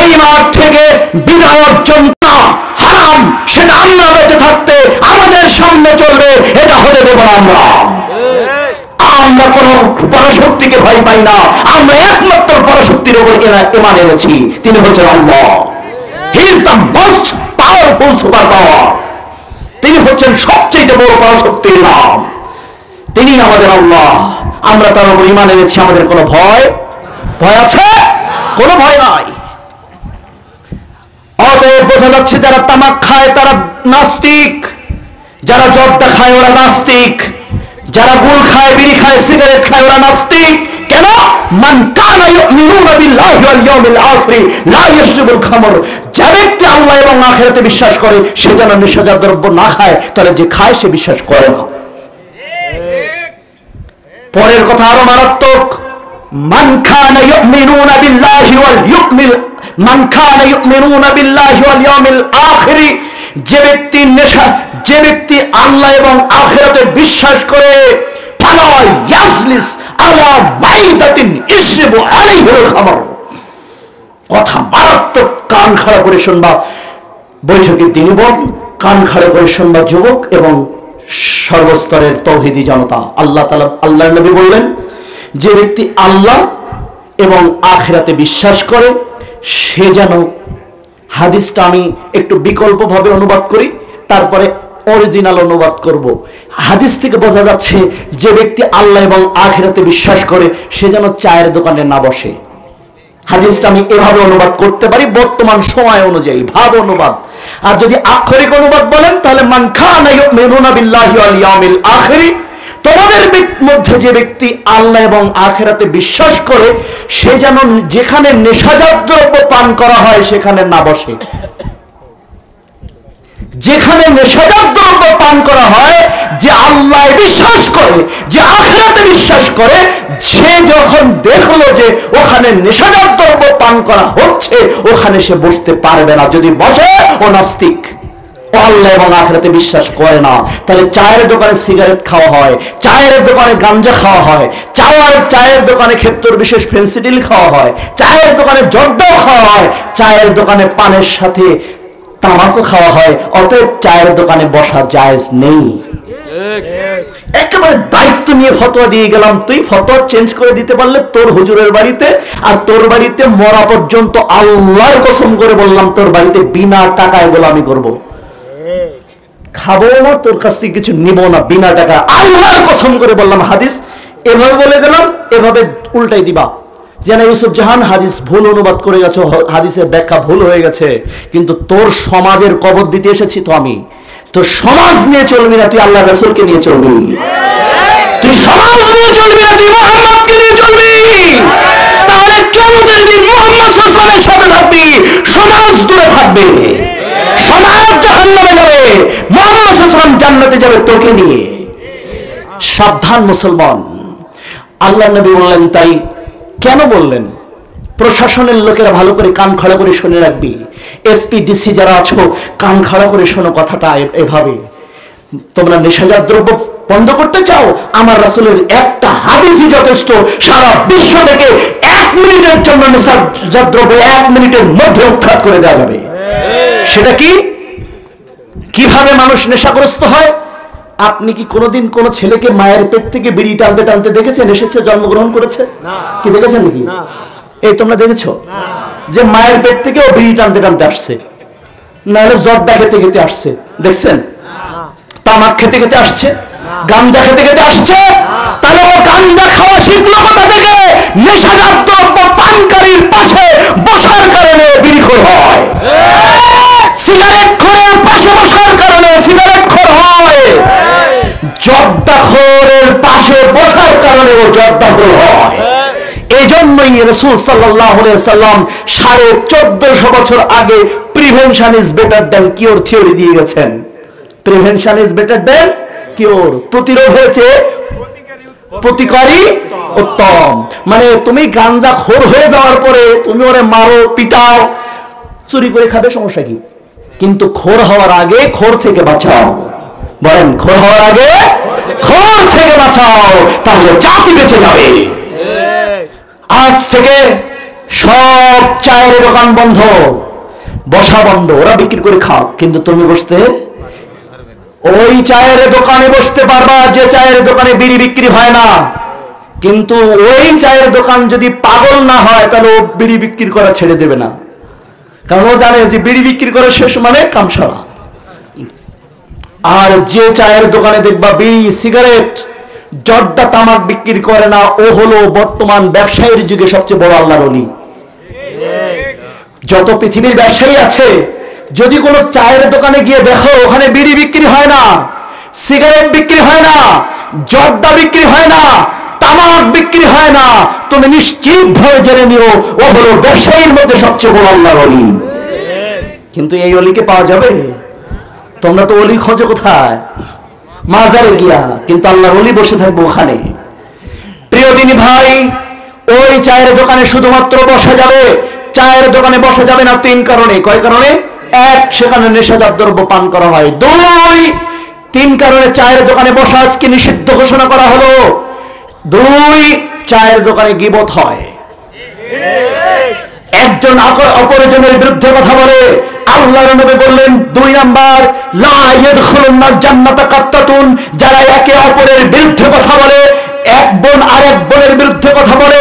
এই মাঠ থেকে বিজয় অর্জন করা হারাম, সেটা আমরা বেঁচে থাকতে আমাদের সামনে চলবে, এটা হতে দেব না আমরা। আমরা কোন পরাশক্তিকে ভয় পাই না, আমরা একমাত্র পরাশক্তির উপর ঈমান এনেছি, তিনি হচ্ছেন আল্লাহ। He is the most powerful super power. তিনি হচ্ছেন সবচেয়ে বড় পরাশক্তির নাম, তিনি আমাদের আল্লাহ। আমরা তার উপর ঈমান এনেছি, আমাদের কোনো ভয় আছে? কোনো ভয় নাই। অতএব বোঝা যাচ্ছে যারা তামাক খায় তারা নাস্তিক, যারা জর্দা খায় ওরা নাস্তিক, যারা গুল খায়, বিড়ি খায়, সিগারেট খায় ওরা নাস্তিক। কেন? মান কানা ইউমিনুনা বিল্লাহি ওয়াল ইয়াউমিল আখির লা ইশরিবুল খামর, যে ব্যক্তি আল্লাহ এবং আখিরাতে বিশ্বাস করে সে যেন নেশাজাত দ্রব্য না খায়, তাহলে যে খায় সে বিশ্বাস করে না। পরের কথা আরো মারাত্মক, মান কানা ইউমিনুনা বিল্লাহি ওয়াল ইয়াউমিল মান কানা ইউমিনুনা বিল্লাহি ওয়াল ইয়াউমিল আখির, যে ব্যক্তি আল্লাহ এবং আখিরাতে বিশ্বাস করে, ফালা ইয়াজলিস আলা মাইদাতিন ইশরিবু আলাইহিল খামর। কথা মারাত্মক, কান খাড়া করে শুনবা বৈঠকের দিনই বল, কান খাড়া করে শুনবা যুবক এবং সর্বস্তরের তৌহিদি জনতা। আল্লাহর নবী বললেন, যে ব্যক্তি আল্লাহ এবং আখিরাতে বিশ্বাস করে সে যেন হাদিসটা আমি একটু বিকল্পভাবে অনুবাদ করি, তারপরে অরিজিনাল অনুবাদ করব। হাদিস থেকে বোঝা যাচ্ছে যে ব্যক্তি আল্লাহ এবং আখিরাতে বিশ্বাস করে সে যেন চায়ের দোকানে না বসে। হাদিসটা আমি এভাবে অনুবাদ করতে পারি বর্তমান সময় অনুযায়ী, ভাব অনুবাদ। আর যদি আক্ষরিক অনুবাদ বলেন তাহলে মান কানা ইউমিনুনা বিল্লাহি ওয়াল ইয়াউমিল আখির, তোমাদের মধ্যে যে ব্যক্তি আল্লাহ এবং আখিরাতে বিশ্বাস করে সে যেন যেখানে নেশাজাত দ্রব্য পান করা হয় সেখানে না বসে। যেখানে নেশাজাত দ্রব্য পান করা হয়, যে আল্লাহ বিশ্বাস করে, যে আখিরাতে বিশ্বাস করে, সে যখন দেখলো যে ওখানে নেশাজাত দ্রব্য পান করা হচ্ছে ওখানে সে বসতে পারবে না। যদি বসে ও নাস্তিক, ও আল্লাহ এবং আখিরাতে বিশ্বাস করে না। তাহলে চায়ের দোকানে সিগারেট খাওয়া হয়, চায়ের দোকানে গাঞ্জা খাওয়া হয়, চায়ের দোকানে ক্ষেত্র বিশেষ ফেন্সিডিল খাওয়া হয়, চায়ের দোকানে জর্দাও খাওয়া হয়, চায়ের দোকানে পানের সাথে তামাকও খাওয়া হয়। অতএব চায়ের দোকানে বসা জায়েজ নেই। একেবারে দায়িত্ব নিয়ে ফতোয়া দিয়ে গেলাম, তুই ফতোয়া চেঞ্জ করে দিতে পারলে তোর হুজুরের বাড়িতে, আর তোর বাড়িতে মরা পর্যন্ত আল্লাহর কসম করে বললাম তোর বাড়িতে বিনা টাকায় গোলামি করব, খাবো না, তোর কাছ থেকে কিছু নিব না, বিনা টাকা, আল্লাহর কসম করে বললাম। হাদিস এভাবে বলে গেলাম, এভাবে উল্টাই দিবা। যেন ইউসুফ জাহান হাদিস ভুল অনুবাদ করে গেছো, হাদিসের ব্যাখ্যা ভুল হয়ে গেছে, কিন্তু তোর সমাজের কবর দিতে এসেছি তো আমি। তোর সমাজ নিয়ে চলবি না, তুই আল্লাহ রাসূলকে নিয়ে চলবি। তুই সমাজ নিয়ে চলবি না, তুই মুহাম্মদকে নিয়ে চলবি। তাহলে কিয়ামতের দিন মুহাম্মদ সাল্লাল্লাহু আলাইহি ওয়াসাল্লামের সাথে থাকবি, সমাজ দূরে থাকবে, সমাজ জাহান্নামে যাবে, মুহাম্মদ সাল্লাল্লাহু আলাইহি ওয়াসাল্লাম জান্নাতে যাবে তোকে নিয়ে। সাবধান মুসলমান। আল্লাহ নবী বললেন, তাই কেন বললেন? প্রশাসনের লোকেরা ভালো করে কান খাড়া করে শুনে রাখবি। এসপি ডিসি যারা আছো কান খাড়া করে শোনো কথাটা এভাবে। তোমরা নেশাজাত দ্রব্য বন্ধ করতে চাও, আমার রাসূলের একটা হাদিসই যথেষ্ট। সারা বিশ্ব থেকে 1 মিনিটের জন্য নেশাজাত দ্রব্য 1 মিনিটের মধ্যে উৎখাত করে দেওয়া যাবে। সেটা কি? কিভাবে মানুষ নেশাগ্রস্ত হয়? আপনি কি কোনোদিন কোন ছেলেকে মায়ের পেট থেকে বিড়ি টানতে টানতে দেখেছেন? এসেছে, জন্মগ্রহণ করেছে, কি দেখেছেন নাকি? এই তোমরা দেখেছো যে মায়ের পেট থেকে ও বিড়ি টানতে টানতে আসছে, নাহলে জর্দা খেতে খেতে আসছে, দেখছেন? তামাক খেতে খেতে আসছে, গাঞ্জা খেতে খেতে আসছে। তাহলে ও গাঞ্জা খাওয়া শিখলো কোথা থেকে? নেশাজাত দ্রব্য পানকারীর পাশে বসার কারণে বিড়িখোর হয়, সিগারেট খোরের পাশে বসার কারণে সিগারেট খোর হয়, জর্দাখোরের পাশে বসার কারণে ও জর্দাখোর হয়। এই জন্যই রাসূল সাল্লাল্লাহু আলাইহি ওয়াসাল্লাম 1450 বছর আগে prevention is better than cure theory দিয়ে গেছেন। Prevention is better than cure, প্রতিরোধের চেয়ে প্রতিকারই উত্তম। মানে তুমি গাঞ্জা খোর হয়ে যাওয়ার পরে তুমি ওরে মারো, পিটাও, চুরি করে খাবে, সমস্যা কি? কিন্তু খোর হওয়ার আগে খোর থেকে বাঁচাও। বলেন, খোর হওয়ার আগে খোর থেকে বাঁচাও, তাহলে জাতি বেঁচে যাবে। আজ থেকে সব চায়ের দোকান বন্ধ, বসা বন্ধ, ওরা বিক্রি করে খাও, কিন্তু তুমি বসতে, ওই চায়ের দোকানে বসতে পারবা যে চায়ের দোকানে বিড়ি বিক্রি হয় না। কিন্তু ওই চায়ের দোকান যদি পাগল না হয় তাহলে ও বিড়ি বিক্রি করা ছেড়ে দেবে না, কারণ ও জানে যে বিড়ি বিক্রি করা শেষ মানে কামসারা। আর যে চায়ের দোকানে দেখবা বিড়ি, সিগারেট, জর্দা, তামাক বিক্রি করে না, ও হলো বর্তমান ব্যবসায়ীর যুগে সবচেয়ে বড় আল্লাহর ওলি। যত পৃথিবীর ব্যবসায়ী আছে, যদি কোনো চায়ের দোকানে গিয়ে দেখো ওখানে বিড়ি বিক্রি হয় না, সিগারেট বিক্রি হয় না, জর্দা বিক্রি হয় না, তামাক বিক্রি হয় না, তুমি নিশ্চিত ভাবে জেনে নিও ও হলো ব্যবসায়ীর মধ্যে সবচেয়ে বড় আল্লাহর ওলি। কিন্তু এই ওলিকে পাওয়া যাবে? তোমরা তো ওলি খোঁজো কোথায়? মাজারে গিয়া, কিন্তু আল্লাহর ওলি বসে থাকবে ওখানে। প্রিয় দিনী ভাই, ওই চায়ের দোকানে শুধুমাত্র বসা যাবে, চায়ের দোকানে বসা যাবে না 3 কারণে। কয় কারণে? 1, সেখানে নেশাজাত দ্রব্য পান করা হয়। 2, 3 কারণে চায়ের দোকানে বসা আজকে নিষিদ্ধ ঘোষণা করা হলো। 2, চায়ের দোকানে গীবত হয়, একজন অপরজনের বিরুদ্ধে কথা বলে। আল্লাহর নবী বললেন 2 নাম্বার, লা ইয়াদখুলুন্নার জান্নাতা কাত্তাতুন, যারা একে অপরের বিরুদ্ধে কথা বলে, এক বোন আরেক বোনের বিরুদ্ধে কথা বলে,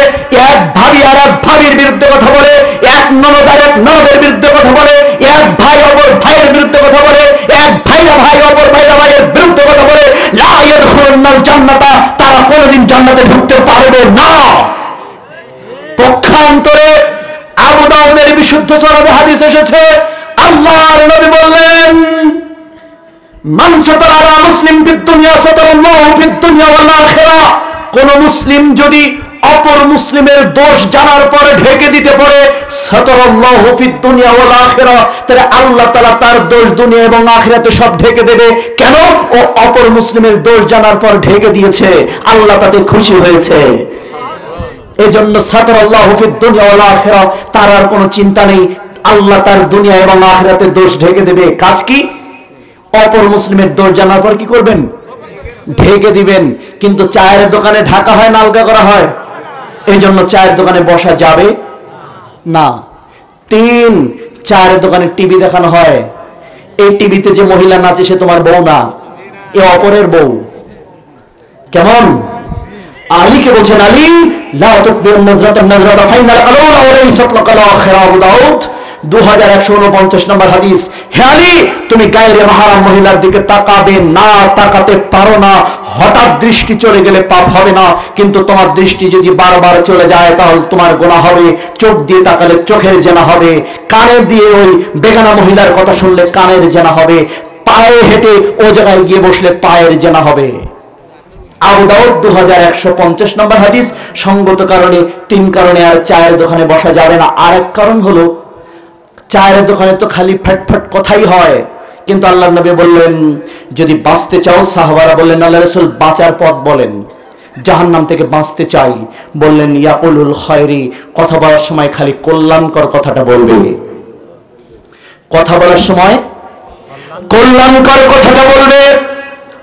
এক ভাবি আরেক ভাবির বিরুদ্ধে কথা বলে, এক ননদ আরেক ননদের বিরুদ্ধে কথা বলে, ভাই অপর ভাইরা ভাইয়ের বিরুদ্ধে কথা বলে লা ইয়াদখুলুনাল জান্নাতা, তারা কোনোদিন জান্নাতে ঢুকতে পারবে না। পক্ষান্তরে আবু দাউদের বিশুদ্ধ সনদে হাদিস এসেছে, আল্লাহর নবী বললেন, মান সাতারা আলা মুসলিম ফিদ দুনিয়া সাতারাল্লাহু ফিদ দুনিয়া ওয়াল আখিরা। কোন মুসলিম যদি অপর মুসলিমের দোষ জানার পরে ঢেকে দিতে পারে, সাতারাল্লাহু ফিদ দুনিয়া ওয়াল আখিরা, তাহলে আল্লাহ তাআলা তার দোষ দুনিয়া এবং আখিরাতে সব ঢেকে দেবে। কেন? ও অপর মুসলিমের দোষ জানার পর ঢেকে দিয়েছে, আল্লাহ তাতে খুশি হয়েছে। এজন্য সাতারাল্লাহু ফিদ দুনিয়া ওয়াল আখিরা, তার আর কোনো চিন্তা নেই, আল্লাহ তার দুনিয়া এবং আখিরাতের দোষ ঢেকে দেবে। কাজ কি? অপর মুসলিমের দোষ জানার পর কি করবেন? ঢেকে দিবেন। কিন্তু চায়ের দোকানে ঢাকা হয় না আলগা করা হয়? এই জন্য চায়ের দোকানে বসা যাবে না। 3, চায়ের দোকানে টিভি দেখানো হয়, এই টিভিতে যে মহিলা নাচে সে তোমার বউ না, এ অপরের বউ। কেমন? আলীকে বলছেন, আলী লা তুকবিরুন নাজরাতান নাজরাতা ফাইনাল আলাউলা ওয়া লাইসাত লাকাল আখিরা। আবু দাউদ 2149 নম্বর হাদিস। হে আলী, তুমি গায়রে মাহরাম মহিলার দিকে তাকাবে না, তাকাতে পারো না। হঠাৎ দৃষ্টি চলে গেলে পাপ হবে না, কিন্তু তোমার দৃষ্টি যদি বারবার চলে যায় তাহলে তোমার গুনাহ হবে। চোখ দিয়ে তাকালে চোখের জেনা হবে, কানের দিয়ে ওই বেগানা মহিলার কথা শুনলে কানের জেনা হবে, পায়ে হেঁটে ও জায়গায় গিয়ে বসলে পায়ের জেনা হবে। আবু দাউদ 2150 নম্বর হাদিস। সঙ্গত কারণে 3 কারণে আর চায়ের দোকানে বসা যাবে না। আরেক কারণ হলো, চায়ের দোকানে তো খালি ফটফট কথাই হয়, কিন্তু আল্লাহর নবী বললেন যদি বাঁচতে চাও, সাহাবারা বললেন আল্লাহর রাসূল বাঁচার পথ বলেন, জাহান্নাম থেকে বাঁচতে চাই। বললেন ইয়াকুলুল খায়রি, কথা বলার সময় খালি কল্যাণকর কথাটা বলবে। কথা বলার সময় কল্যাণকর কথাটা বলবে।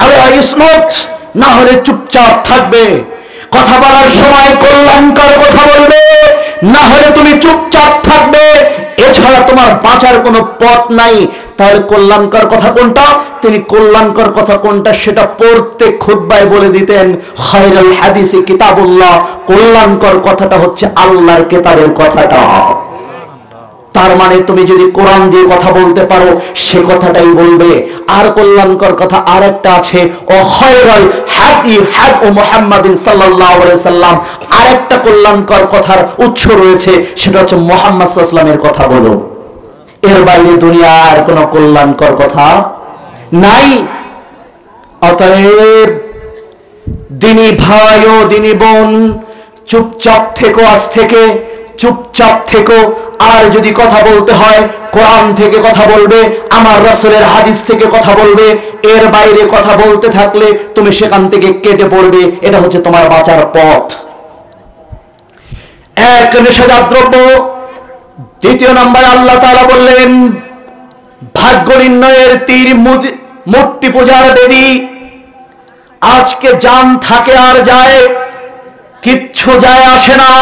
আরে আইসমত, না হলে চুপচাপ থাকবে। কথা বলার সময় কল্যাণকর কথা বলবে, না হলে তুমি চুপচাপ থাকবে। এছাড়া তোমার বাঁচার কোনো পথ নাই। তাহলে কল্যাণকর কথা কোনটা? তিনি কল্যাণকর কথা কোনটা সেটা প্রত্যেক খুতবায় বলে দিতেন। খায়রুল হাদিসি কিতাবুল্লাহ, কল্যাণকর কথাটা হচ্ছে আল্লাহর কিতাবের কথাটা। তার মানে তুমি যদি কোরআন দিয়ে কথা বলতে পারো সে কথাটাই বলবে। আর কল্যাণকর কথা আরেকটা আছে, ও খায়রুল হাদি হাদু মুহাম্মাদিন সাল্লাল্লাহু আলাইহি সাল্লাম। আরেকটা কল্যাণকর কথার উৎস রয়েছে, সেটা হচ্ছে মুহাম্মদ সাল্লাল্লাহু আলাইহি সাল্লামের কথা বলো। এর বাইরে দুনিয়ার কোনো কল্যাণকর কথা নাই। অতএব দিনী ভাই ও দিনী বোন, চুপচাপ থেকো, আজ থেকে চুপচাপ থেকো। আর যদি কথা বলতে হয় কোরআন থেকে কথা বলবে, আমার রাসূলের হাদিস থেকে কথা বলবে। এর বাইরে কথা বলতে থাকলে তুমি সেখান থেকে কেটে পড়বে। এটা হচ্ছে তোমার বাঁচার পথ। এক, নেশাজাত দ্রব্য। দ্বিতীয় নম্বরে আল্লাহ তাআলা বললেন ভাগ্য নির্ণয়ের তীর, মূর্তি পূজার বেদী। আজকে জান থাকে আর যায়, কিচ্ছু যায় আসে না।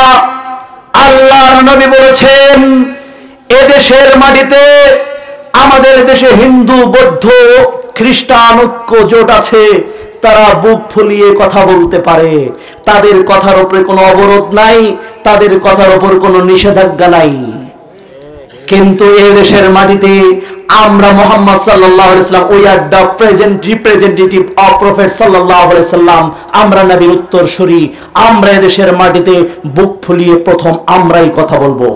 আল্লাহর নবী বলেছেন এদেশের মাটিতে, আমাদের দেশে হিন্দু, বৌদ্ধ, খ্রিস্টান ঐক্য জোট আছে, তারা বুক ফুলিয়ে কথা বলতে পারে। তাদের কথার উপরে কোনো অবরোধ নাই, তাদের কথার উপর কোনো নিষেধাজ্ঞা নাই। কিন্তু এই দেশের মাটিতে আমরা মুহাম্মদ সাল্লাল্লাহু আলাইহি সাল্লাম, we are the present representative of prophet সাল্লাল্লাহু আলাইহি সাল্লাম। আমরা নবীর উত্তরসূরি। আমরা এই দেশের মাটিতে বুক ফুলিয়ে প্রথম আমরাই কথা বলবো।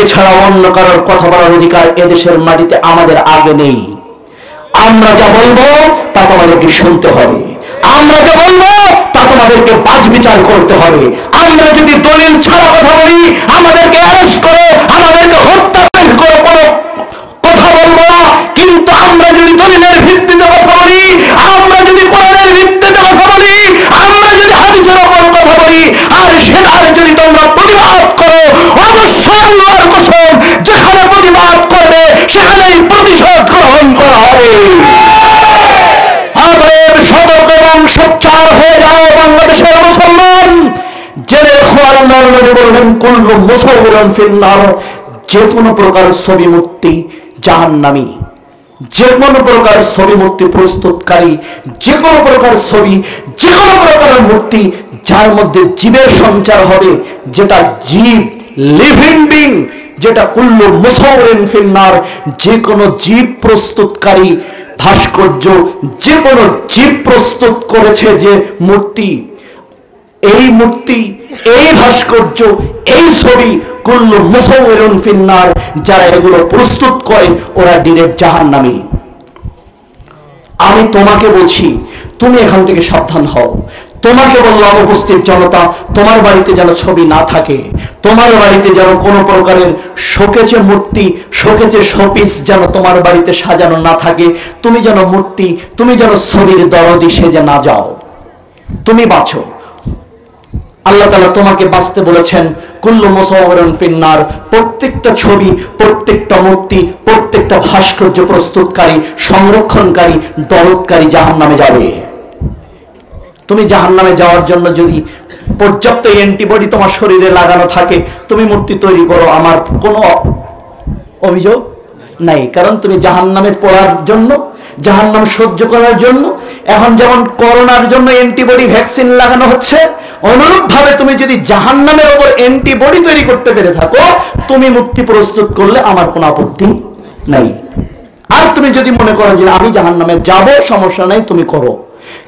এছাড়া অন্য কারোর কথা বলার অধিকার এদেশের মাটিতে আমাদের আগে নেই। আমরা যা বলবো তা তোমাদেরকে শুনতে হবে, আমরা যা বলবো তা তোমাদেরকে বাজ বিচার করতে হবে। আমরা যদি দলিল ছাড়া কথা বলি, আমাদেরকে অ্যারেস্ট করো, আমাদেরকে হত্যা করো, কোনো কথা বলবো না। কিন্তু আমরা যদি দলিলের ভিত্তিতে কথা বলি, আমরা যদি কোরআনের ভিত্তিতে কথা বলি, আমরা যদি হাদিসের উপর কথা বলি, আর সেটার যদি তোমরা প্রতিবাদ করো, অবশ্যই আল্লাহর কসম, যেখানে প্রতিবাদ করবে সেখানেই প্রতিশোধ গ্রহণ করা হবে। অতএব সতর্ক এবং সোচ্চার হয়ে যাও বাংলাদেশের মুসলমান। জেনে রেখো আল্লাহর নবী বললেন কুল্লু মুসাউবিরুন ফিন্নার, যে কোনো প্রকার ছবি মূর্তি জাহান্নামী। যে কোনো প্রকার ছবি মূর্তি প্রস্তুতকারী, যে কোনো প্রকার ছবি, যে কোনো প্রকার মূর্তি যার মধ্যে জীবের সঞ্চার হবে, যেটা জীব, লিভিং বিং, যেটা কুল্লু মুসাওরিন ফিন্নার, যে কোনো জীব প্রস্তুতকারী ভাস্কর্য, যে কোনো জীব প্রস্তুত করেছে যে মূর্তি, এই মূর্তি, এই ভাস্কর্য, এই ছবি, কুল্লু মুসাওরিন ফিন্নার, যারা এগুলো প্রস্তুত করে ওরা ডিরেক্ট জাহান্নামী। আমি তোমাকে বলছি তুমি এখান থেকে সাবধান হও। তোমাকে বললাম উপস্থিত জনতা, তোমার বাড়িতে যেন ছবি না থাকে, তোমার বাড়িতে যেন কোনো প্রকারের শোকেজে মূর্তি, শোকেজে শোপিস যেন তোমার বাড়িতে সাজানো না থাকে। তুমি যেন মূর্তি, তুমি যেন ছবির দরদি সেজে না যাও, তুমি বাঁচো। আল্লাহ তাআলা তোমাকে বাঁচতে বলেছেন। কুল্লু মুসাওয়ারিন ফিন্নার, প্রত্যেকটা ছবি, প্রত্যেকটা মূর্তি, প্রত্যেকটা ভাস্কর্য প্রস্তুতকারী, সংরক্ষণকারী, দরদকারী জাহান্নামে যাবে। তুমি জাহান্নামে যাওয়ার জন্য যদি পর্যাপ্ত অ্যান্টিবডি তোমার শরীরে লাগানো থাকে, তুমি মূর্তি তৈরি করো, আমার কোনো অভিযোগ নাই। কারণ তুমি জাহান্নামে পড়ার জন্য, জাহান্নাম সহ্য করার জন্য, এখন যেমন করোনার জন্য অ্যান্টিবডি ভ্যাকসিন লাগানো হচ্ছে, অনুরূপ ভাবে তুমি যদি জাহান্নামের উপর অ্যান্টিবডি তৈরি করতে পেরে থাকো, তুমি মূর্তি প্রস্তুত করলে আমার কোনো আপত্তি নাই। আর তুমি যদি মনে করো যে আমি জাহান্নামে যাব, সমস্যা নাই, তুমি করো।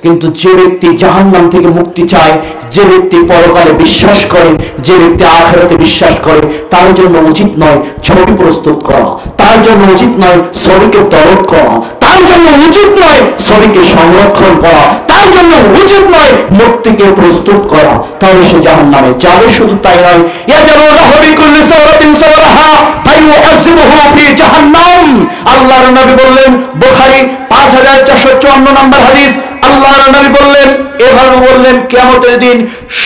কিন্তু যে ব্যক্তি জাহান্নাম থেকে মুক্তি চায়, যে ব্যক্তি পরকালে বিশ্বাস করে, যে ব্যক্তি আখিরাতে বিশ্বাস করে, তার জন্য উচিত নয় ছবি প্রস্তুত করা, তার জন্য উচিত নয় ছবিকে দরদ করা, তার জন্য উচিত নয় ছবিকে সংরক্ষণ করা, তার জন্য উচিত নয় মূর্তিকে প্রস্তুত করা। তাহলে সে জাহান্নামে যাবে। শুধু তাই নয়, ইয়াজালুল্লাহু বিকুল্লি সাওরাতিন সাওরাহা ফায়ুআযিবুহু ফি জাহান্নাম। আল্লাহর নবী বললেন, বুখারী 5454 নম্বর হাদিস, আল্লাহর নবী বললেন, এভাবে বললেন, কিয়ামতের দিন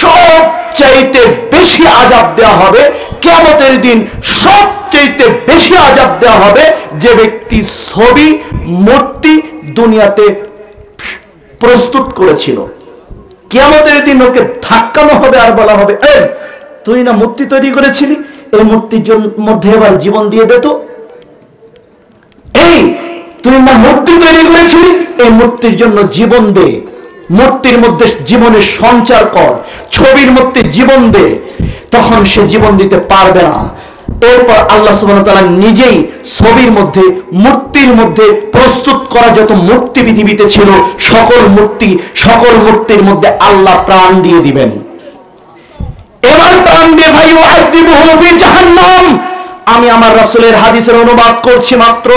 সবচাইতে বেশি আযাব দেওয়া হবে, কিয়ামতের দিন সবচাইতে বেশি আযাব দেওয়া হবে যে ব্যক্তি ছবি, মূর্তি দুনিয়াতে প্রস্তুত করেছিল। কিয়ামতের দিন ওকে ধাক্কানো হবে আর বলা হবে, এই তুই না মূর্তি তৈরি করেছিলি, এই মূর্তির মধ্যে এবার জীবন দিয়ে দে তো। এই তুই না মূর্তি তৈরি করেছিলি, এই মূর্তির জন্য জীবন দে, মূর্তির মধ্যে জীবনের সঞ্চার কর, ছবির মধ্যে জীবন দে। তখন সে জীবন দিতে পারবে না। এরপর আল্লাহ সুবহানাহু ওয়া তাআলা নিজেই ছবির মধ্যে, মূর্তির মধ্যে প্রস্তুত করা যত মূর্তি পৃথিবীতে ছিল, সকল মূর্তির মধ্যে আল্লাহ প্রাণ দিয়ে দিবেন। এবার প্রাণ দিয়ে ফায়ুআযিবুহু ফি জাহান্নাম। আমি আমার রাসূলের হাদিসের অনুবাদ করছি মাত্র।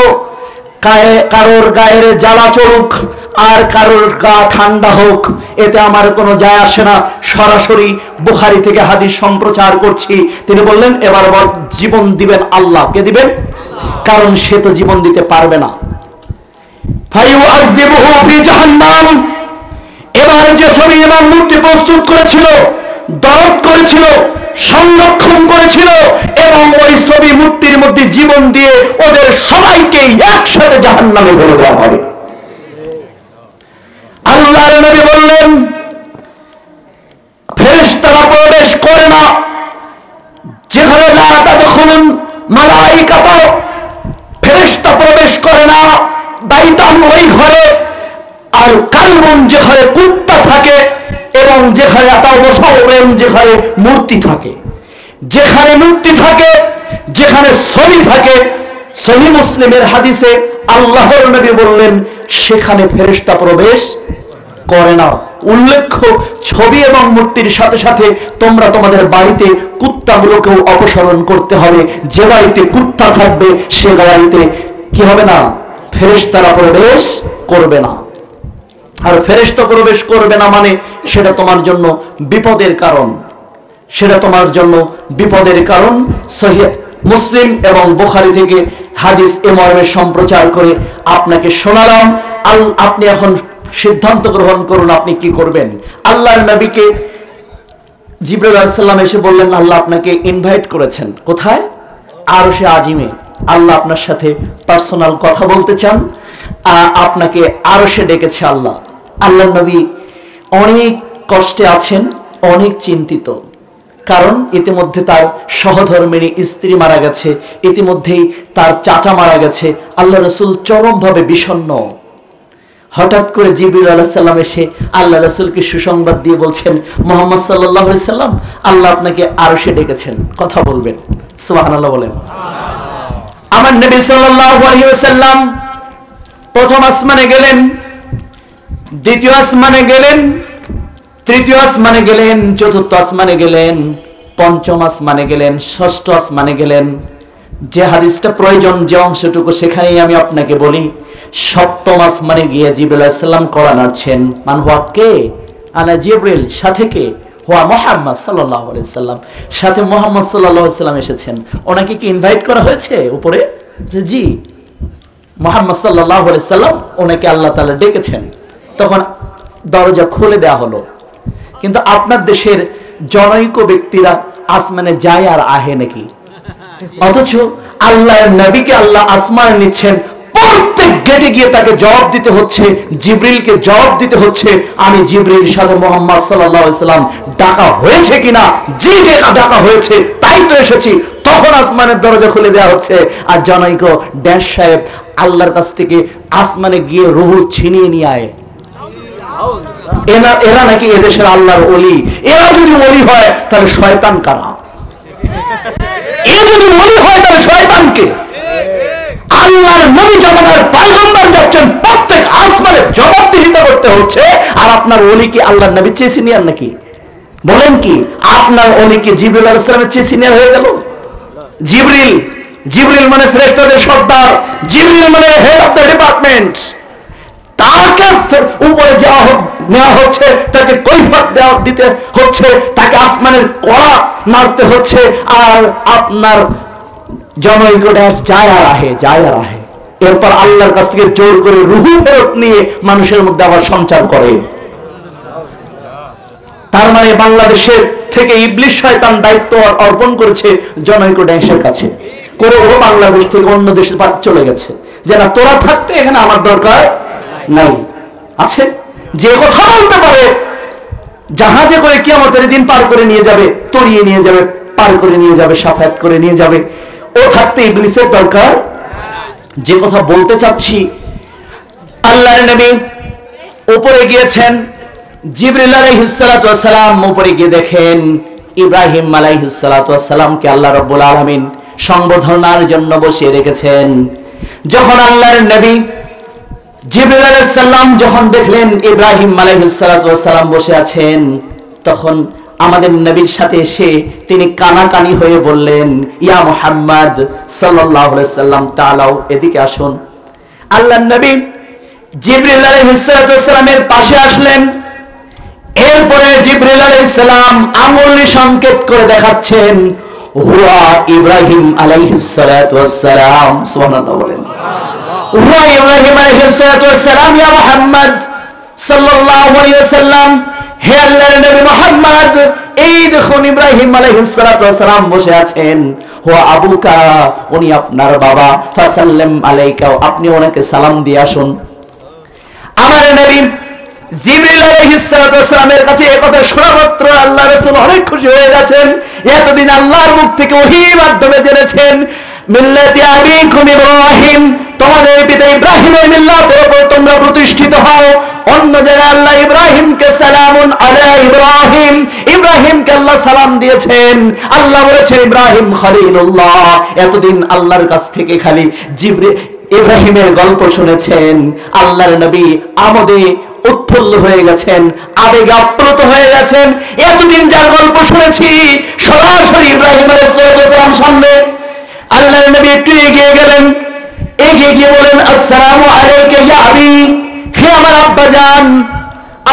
কারোর গায়ের জ্বালা চলুক আর কারোর গা ঠান্ডা হোক, এতে আমার কোনো যায় আসে না। সরাসরি বুখারী থেকে হাদিস সম্প্রচার করছি। তিনি বললেন, এবার জীবন দিবেন আল্লাহ। কে দিবেন? কারণ সে তো জীবন দিতে পারবে না। ফায়ুআযিবুহু ফি জাহান্নাম। এবার যে ছবি এবং মূর্তি প্রস্তুত করেছিল, দরদ করেছিল, সংরক্ষণ করেছিল এবং ওই ছবি মূর্তির মধ্যে জীবন দিয়ে ওদের সবাইকে একসাথে জাহান্নামে ফেলে দেওয়া হবে। আল্লাহর নবী বললেন, ফেরেশতারা প্রবেশ করে না যেখানে লা তাদখুলুন মালাইকাতু, ফেরেশতা প্রবেশ করে না বাইতান, ওই ঘরে, আর কালবুন, যেখানে কুত্তা থাকে এবং যেখানে যেখানে মূর্তি থাকে, যেখানে মূর্তি থাকে, যেখানে ছবি থাকে। সহিহ মুসলিমের হাদিসে আল্লাহর নবী বললেন, সেখানে ফেরেশতা প্রবেশ করে না। উল্লেখ্য, ছবি এবং মূর্তির সাথে সাথে তোমরা তোমাদের বাড়িতে কুত্তাগুলোকেও অপসারণ করতে হবে। যে বাড়িতে কুত্তা থাকবে সে বাড়িতে কি হবে না? ফেরেশতারা প্রবেশ করবে না। আর ফেরেশতা প্রবেশ করবে না মানে সেটা তোমার জন্য বিপদের কারণ, সেটা তোমার জন্য বিপদের কারণ। সহিহ মুসলিম এবং বুখারী থেকে হাদিস এ মর্মে সম্প্রচার করে আপনাকে শোনালাম। আপনি এখন সিদ্ধান্ত গ্রহণ করুন আপনি কি করবেন। আল্লাহর নবীকে জিবরাইল আলাইহিস সালাম এসে বললেন, আল্লাহ আপনাকে ইনভাইট করেছেন। কোথায়? আরশে আজিমে। আল্লাহ আপনার সাথে পার্সোনাল কথা বলতে চান, আপনাকে আরশে ডেকেছে আল্লাহ। আল্লাহর নবী অনেক কষ্টে আছেন, অনেক চিন্তিত। কারণ ইতিমধ্যে তার সহধর্মিণী স্ত্রী মারা গেছে, ইতিমধ্যেই তার চাচা মারা গেছে। আল্লাহ রাসূল চরমভাবে বিষণ্ণ। হঠাৎ করে জিবরিল আলাইহিস সালাম এসে আল্লাহ রাসূলকে সুসংবাদ দিয়ে বলছেন, মুহাম্মদ সাল্লাল্লাহু আলাইহি সাল্লাম, আল্লাহ আপনাকে আরশে ডেকেছেন, কথা বলবেন। সুবহানাল্লাহ বলেন। আমার নবী সাল্লাল্লাহু আলাইহি ওয়াসাল্লাম প্রথম আসমানে গেলেন, দ্বিতীয় আসমানে গেলেন, তৃতীয় আসমানে গেলেন, চতুর্থ আসমানে গেলেন, পঞ্চম আসমানে গেলেন, ষষ্ঠ আসমানে গেলেন। যে হাদিসটা প্রয়োজন, যে অংশটুকু সেখানেই আমি আপনাকে বলি। সপ্তম আসমানে গিয়ে জিবরিল আলাইহিস সালাম কোরআন আনছেন। মান হুয়া, কে? আনা জিবরিল, সাথে কে? হুয়া মুহাম্মদ সাল্লাল্লাহু আলাইহি সাল্লাম, সাথে মুহাম্মদ সাল্লাল্লাহু আলাইহি সাল্লাম এসেছেন। ওনাকে কি ইনভাইট করা হয়েছে উপরে? যে জি, মুহাম্মদ সাল্লাল্লাহু আলাইহি সাল্লাম, ওনাকে আল্লাহ তাআলা ডেকেছেন। তখন দরজা খুলে দেওয়া হলো। কিন্তু আপনার দেশের জনৈক ব্যক্তিরা আসমানে যায় আর আহে নাকি? অথচ আল্লাহর নবীকে আল্লাহ আসমানে নিচ্ছেন, প্রত্যেক গেটে গিয়ে তাকে জবাব দিতে হচ্ছে, জিবরিলকে জবাব দিতে হচ্ছে, আমি জিবরিল সাথে মুহাম্মদ সাল্লাল্লাহু আলাইহি সাল্লাম ডাকা হয়েছে কিনা? জি ডাকা হয়েছে, তাই তো এসেছি। তখন আসমানের দরজা খুলে দেওয়া হচ্ছে, আর জনৈক ড্যাশ সাহেব আল্লাহর কাছ থেকে আসমানে গিয়ে রূহ ছিনিয়ে নিয়ে আয়। এরা নাকি এদেশের আল্লাহর ওলি। এরা যদি ওলি হয় তাহলে শয়তান কারা? এ যদি ওলি হয় তাহলে শয়তানকে? আল্লাহর নবী জামানার পয়গম্বর যাচ্ছেন, প্রত্যেক আসমানে জবাবদিহিতা করতে হচ্ছে, আর আপনার ওলি কি আল্লাহর নবীর চেয়ে সিনিয়র নাকি? বলেন কি আপনার ওলি কি জিবরিল আলাইহিস সালামের চেয়ে সিনিয়র হয়ে গেল? জিবরিল মানে ফেরেশতাদের সর্দার, জিবরিল মানে হেড অফ দ্য ডিপার্টমেন্ট। তাকে উপরে নেওয়া হচ্ছে, তাকে কৈফিয়ত দিতে হচ্ছে, তাকে আসমানের কড়া মারতে হচ্ছে, আর আপনার জনৈকটা যায় আর আহে, যায় আর আহে। এরপর আল্লাহর কাছ থেকে জোর করে রূহ ফেরত নিয়ে মানুষের মধ্যে আবার সঞ্চার করে। তার মানে বাংলাদেশের থেকে ইবলিস শয়তান দায়িত্ব অর্পণ করেছে জনৈক ড্যাশের কাছে, করে ও বাংলাদেশ থেকে অন্য দেশে চলে গেছে, যে না তোরা থাকতে এখানে আমার দরকার নাই। আছে যে কথা বলতে পারে, জাহাজে করে কিয়ামতের দিন পার করে নিয়ে যাবে, তরিয়ে নিয়ে যাবে, পার করে নিয়ে যাবে, সাফায়াত করে নিয়ে যাবে, ও থাকতে ইবলিসের দরকার। যে কথা বলতে চাচ্ছি, আল্লাহর নবী উপরে গিয়েছেন, জিবরিল আলাইহিস সালাতু ওয়াস সালাম উপরে গিয়ে দেখেন ইব্রাহিম আলাইহিস সালাতু ওয়াস সালামকে আল্লাহ রাব্বুল আলামিন সংবর্ধনার জন্য বসিয়ে রেখেছেন। যখন আল্লাহর নবী জিবরিল আলাইহিস সালাম যখন দেখলেন ইব্রাহিম আলাইহিস সালাতু ওয়াস সালাম বসে আছেন, তখন আমাদের নবীর সাথে এসে তিনি কানাকানি হয়ে বললেন, ইয়া মুহাম্মদ সাল্লাল্লাহু আলাইহি সাল্লাম, তাআলাও এদিকে আসুন। আল্লাহর নবী জিবরিল আলাইহিস সালাতু ওয়াস সালামের পাশে আসলেন। এরপরে জিবরিল আলাইহিস সালাম আঙ্গুল সংকেত করে দেখাচ্ছেন, হুয়া ইব্রাহিম আলাইহিস সালাতু ওয়াস সালাম। সুবহানাল্লাহ বলেন। হুয়া ইব্রাহিম আলাইহিস সালাতু ওয়াস সালাম, ইয়া মুহাম্মদ সাল্লাল্লাহু আলাইহি ওয়াসাল্লাম, হে আল্লাহর নবী মুহাম্মদ, এই দেখুন ইব্রাহিম আলাইহিস সালাতু ওয়াস সালাম বসে আছেন। হুয়া আবুকা, উনি আপনার বাবা। ফাসাল্লাম আলাইকা, আপনি ওনাকে সালাম দিয়ে আসুন। আমার নবী জিবরিল আলাইহিস সালাতু ওয়াস সালামের কাছে এই কথা শোনা মাত্র আল্লাহ রাসূল অনেক খুশি হয়ে গেছেন। এতদিন আল্লাহর মুখ থেকে ওহীর মাধ্যমে জেনেছেন, মিল্লাতি আবিকুম ইব্রাহিম, তোমাদের পিতা ইব্রাহিমের মিল্লাতের উপর তোমরা প্রতিষ্ঠিত হও। অন্য জায়গায় আল্লাহ ইব্রাহিমকে সালামুন আলা ইব্রাহিম, ইব্রাহিমকে আল্লাহ সালাম দিয়েছেন। আল্লাহ বলেছেন ইব্রাহিম খলিলুল্লাহ। এতদিন আল্লাহর কাছ থেকে খালি ইব্রাহিমের গল্প শুনেছেন। আল্লাহর নবী আমোদে উৎফুল্ল হয়ে গেছেন, আবেগে আপ্লুত হয়ে গেছেন। এতদিন যার গল্প শুনেছি, সরাসরি ইব্রাহিম আলাইহিস সালাম সামনে। আল্লাহর নবী একটু এগিয়ে গেলেন, এগিয়ে গিয়ে বলেন, আসসালামু আলাইকা ইয়া আবি, হে আমার আব্বা জান,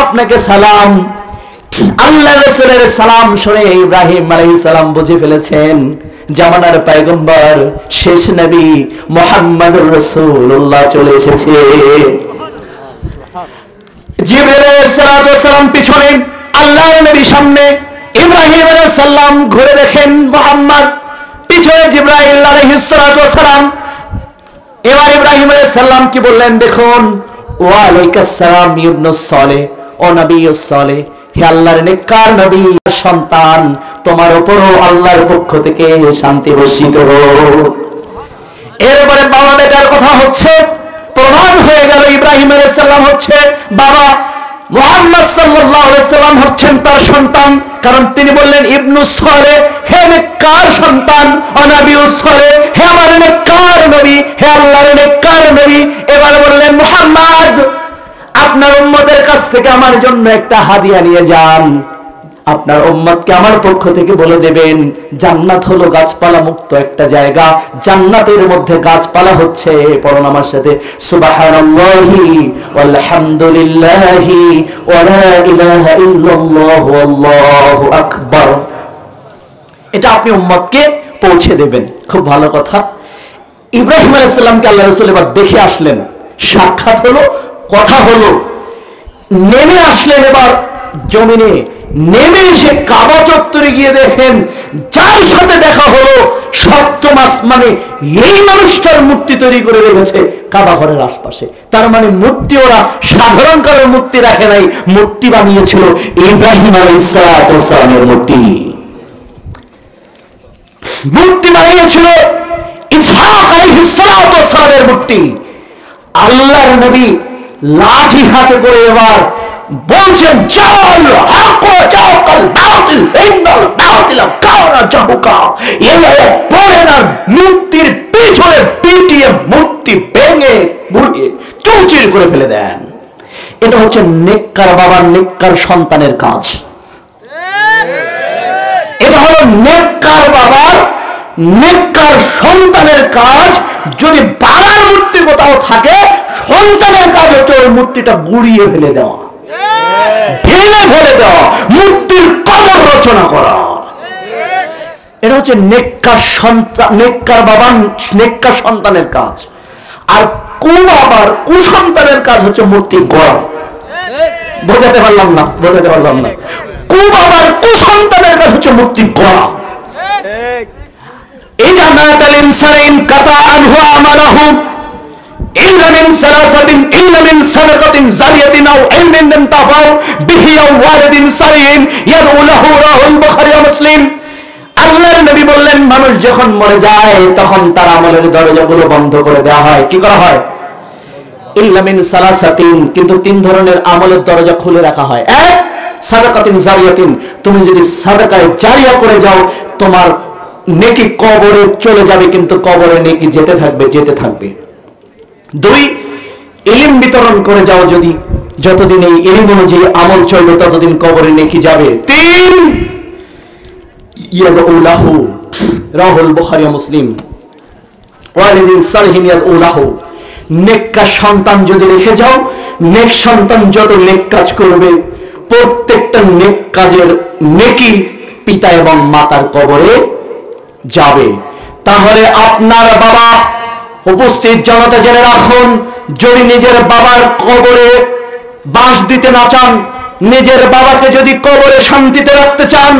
আপনাকে সালাম। আল্লাহ রাসূলের সালাম শুনে ইব্রাহিম আলাইহিস সালাম বুঝে ফেলেছেন জামানার পয়গম্বর শেষ নবী মুহাম্মদুর রাসূলুল্লাহ চলে এসেছে। জিবরিল আলাইহিস সালাতু ওয়াস সালাম পিছনে, আল্লাহর নবী সামনে। ইব্রাহিম আলাইহিস সালাম ঘুরে দেখেন মুহাম্মদ, পিছনে জিবরাইল আলাইহিস সালাতু ওয়াস সালাম। এবার ইব্রাহিম আলাইহিস সালাম কি বললেন দেখুন, ওয়া আলাইকাস সালাম ইবনুস সালেহ, ও নবিয়ুস সালেহ, হে আল্লাহর নেককার নবী সন্তান, তোমার উপরও আল্লাহর পক্ষ থেকে শান্তি বর্ষিত হোক। এরপরে বাবা বেটার কথা হচ্ছে। প্রমাণ হয়ে গেল ইব্রাহিম আলাইহিস সালাম হচ্ছে বাবা, মুহাম্মদ সাল্লাল্লাহু আলাইহি সাল্লাম হচ্ছেন তার সন্তান। কারণ তিনি বললেন ইবনু সালেহ, হে নেককার সন্তান, অনাবিউস সালেহ, হে আমার নেককার নবী, হে আল্লাহর নেককার নবী। এবার বললেন মুহাম্মদ, আপনার উম্মতের কাছ থেকে আমার জন্য একটা হাদিয়া নিয়ে যান। আপনার উম্মতকে আমার পক্ষ থেকে বলে দেবেন, জান্নাত হলো গাছপালা মুক্ত একটা জায়গা, জান্নাতের মধ্যে গাছপালা হচ্ছে, পড়ুন আমার সাথে, সুবহানাল্লাহি ওয়ালহামদুলিল্লাহি ওয়া লা ইলাহা ইল্লাল্লাহু আল্লাহু আকবার। এটা আপনি উম্মতকে পৌঁছে দেবেন। খুব ভালো কথা। ইব্রাহিম আলাইহিস সালামকে আল্লাহ রাসূল এবার দেখে আসলেন, সাক্ষাৎ হলো, কথা হলো, নেমে আসলেন এবার জমিনে। নেমে এসে কাবা চত্বরে গিয়ে দেখেন যার সাথে দেখা হলো সপ্তম আসমানে এই মানুষটার মূর্তি তৈরি করে রেখেছে কাবা ঘরের আশপাশে। তার মানে মূর্তি ওরা সাধারণ কারোর মূর্তি রাখে নাই, মূর্তি বানিয়েছিল ইব্রাহিম আলাইহিস সালামের মূর্তি, মূর্তি বানিয়েছিল ইসহাক আলাইহিস সালামের মূর্তি। আল্লাহর নবী লাঠি হাতে করে এবার বলছেন, জাল হক ওয়া জাকাল বাতিল ইন্নাল বাতিল কানা জাহুকা। এই আয়াত পড়েন আর মূর্তির পিছনে পিটিয়ে মূর্তি ভেঙে গুঁড়িয়ে চৌচির করে ফেলে দেন। এটা হচ্ছে নেককার বাবার নেককার সন্তানের কাজ। এটা হলো নেককার বাবার নেককার সন্তানের কাজ। যদি বাবার মূর্তি কোথাও থাকে, সন্তানের কাজ হচ্ছে ওই মূর্তিটা গুঁড়িয়ে ফেলে দেওয়া, ভেঙে ফেলে দেওয়া, মূর্তির কবর রচনা করা। এটা হচ্ছে নেককার সন্তান, নেককার বাবার নেককার সন্তানের কাজ। আর কুবাবার কুসন্তানের কাজ হচ্ছে মূর্তি গড়া। বোঝাতে পারলাম না? বোঝাতে পারলাম না? কুবাবার কুসন্তানের কাজ হচ্ছে মূর্তি গড়া। ইযা মাতাল ইনসানু ইনকাতা আনহু আমালহু ইল্লা মিন সালাসাতিন ইল্লা মিন সাদাকাতিন জারিয়াতিন আও ইলমিন ইনতাফাউ বিহি আও ওয়ালিদিন সালিহিন ইয়াদউ লাহু রাহুল বুখারী ওয়া মুসলিম। আল্লাহর নবী বললেন, মানুষ যখন মরে যায় তখন তার আমলের দরজাগুলো বন্ধ করে দেওয়া হয়। কি করা হয়? ইল্লা মিন সালাসাতিন, কিন্তু তিন ধরনের আমলের দরজা খুলে রাখা হয়। এক, সাদাকাতিন জারিয়াতিন, তুমি যদি সাদাকায়ে জারিয়া করে যাও তোমার নেকি কবরে চলে যাবে, কিন্তু কবরে নেকি যেতে থাকবে, যেতে থাকবে। দুই, ইলম বিতরণ করে যাও, যদি যতদিন এই ইলম অনুযায়ী আমল চলবে ততদিন কবরে নেকি যাবে। তিন, ইয়াদউ লাহু রাহুল বুখারী ওয়া মুসলিম ওয়ালিদিন সালিহিন ইয়াদউ লাহু, নেককার সন্তান যদি রেখে যাও, নেক সন্তান যত নেক কাজ করবে প্রত্যেকটা নেক কাজের নেকি পিতা এবং মাতার কবরে যাবে। তাহলে আপনার বাবা, উপস্থিত জনতা জেনে রাখুন, যদি নিজের বাবার কবরে বাঁশ দিতে না চান, নিজের বাবাকে যদি কবরে শান্তিতে রাখতে চান,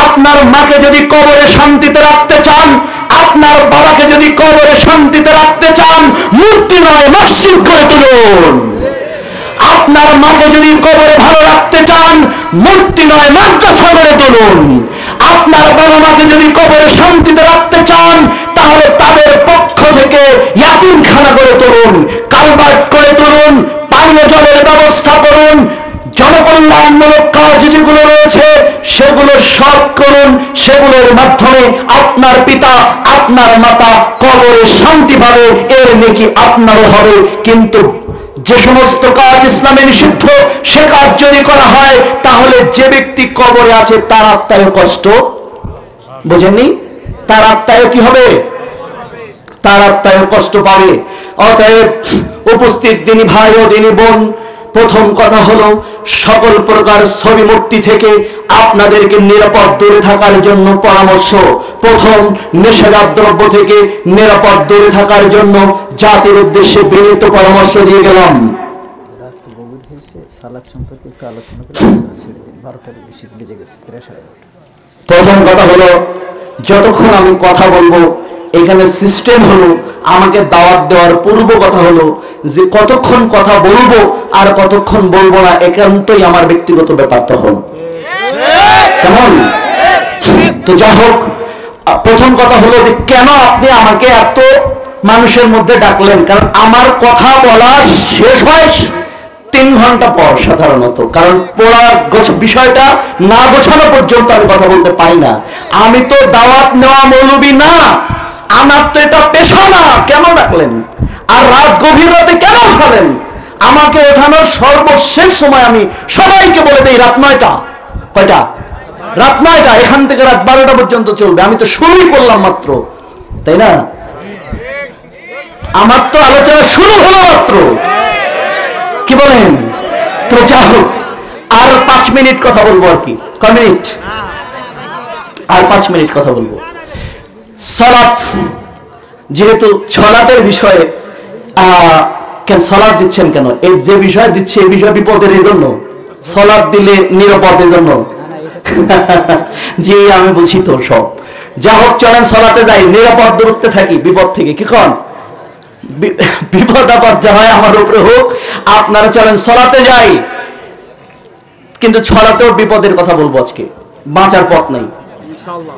আপনার মাকে যদি কবরে শান্তিতে রাখতে চান, আপনার বাবাকে যদি কবরে শান্তিতে রাখতে চান, মূর্তি নয় মসজিদ গড়ে তুলুন। আপনার মাকে যদি কবরে ভালো রাখতে চান, মূর্তি নয় মাদ্রাসা গড়ে তুলুন। আপনার বাবা মাকে যদি কবরে শান্তিতে রাখতে চান, তাহলে তাদের পক্ষ থেকে ইয়াতিমখানা গড়ে তুলুন, কালভার্ট করে তুলুন, পানীয় জলের ব্যবস্থা করুন, জনকল্যাণমূলক কাজ যেগুলো রয়েছে সেগুলো সব করুন। সেগুলোর মাধ্যমে আপনার পিতা, আপনার মাতা কবরে শান্তি পাবে, এর নেকি আপনারও হবে। কিন্তু যে সমস্ত কাজ ইসলামে নিষিদ্ধ, সে কাজ যদি করা হয় তাহলে যে ব্যক্তি কবরে আছে তার আত্মায় কষ্ট, বুঝেননি? তার আত্মায় কি হবে? তার আত্মায় কষ্ট পাবে। অতএব উপস্থিত দিনী ভাই ও দিনী বোন, প্রথম কথা হলো সকল প্রকার ছবি মূর্তি থেকে আপনাদেরকে নিরাপদ দূরে থাকার জন্য পরামর্শ। প্রথম, নেশাজাত দ্রব্য থেকে নিরাপদ দূরে থাকার জন্য জাতির উদ্দেশ্যে বিনীত পরামর্শ দিয়ে গেলাম। প্রথম কথা হলো, যতক্ষণ আমি কথা বলবো এখানে সিস্টেম হলো আমাকে দাওয়াত দেওয়ার পূর্ব কথা হলো যে কতক্ষণ কথা বলবো আর কতক্ষণ বলবো না, একান্তই আমার ব্যক্তিগত ব্যাপার। তখন কেমন? তো যাই হোক, প্রথম কথা হলো যে কেন আপনি আমাকে এত মানুষের মধ্যে ডাকলেন, কারণ আমার কথা বলা শেষ হয় 3 ঘন্টা পর সাধারণত, কারণ পড়া বিষয়টা না গোছানো পর্যন্ত আমি কথা বলতে পারি না। আমি তো দাওয়াত নেওয়া মৌলবি না, আমার তো এটা পেশা না। কেন ডাকলেন? আর রাত গভীর রাতে কেন উঠালেন? আমাকে ওঠানোর সর্বশেষ সময় আমি সবাইকে বলে দেই রাত 9টা। কয়টা? রাত 9টা। এখান থেকে রাত 12টা পর্যন্ত চলবে। আমি তো শুরুই করলাম মাত্র, তাই না? আমার তো আলোচনা শুরু হলো মাত্র, কি বলেন? তো যা হোক, আর 5 মিনিট কথা বলবো। আর কি, কয় মিনিট? আর 5 মিনিট কথা বলবো। সালাত, যেহেতু সালাতের বিষয়ে কেন সালাত দিচ্ছেন কেন? এই যে বিষয় দিচ্ছে এই বিষয় বিপদের এই জন্য, সালাত দিলে নিরাপদের জন্য। জি আমি বুঝি তো সব। যা হোক, চলেন সালাতে যাই, নিরাপদ দূরত্বে থাকি বিপদ থেকে। কি কন? বিপদ আপদ যা হয় আমার উপরে হোক, আপনারা চলেন সালাতে যাই। কিন্তু ছড়াতেও বিপদের কথা বলবো আজকে, বাঁচার পথ নাই।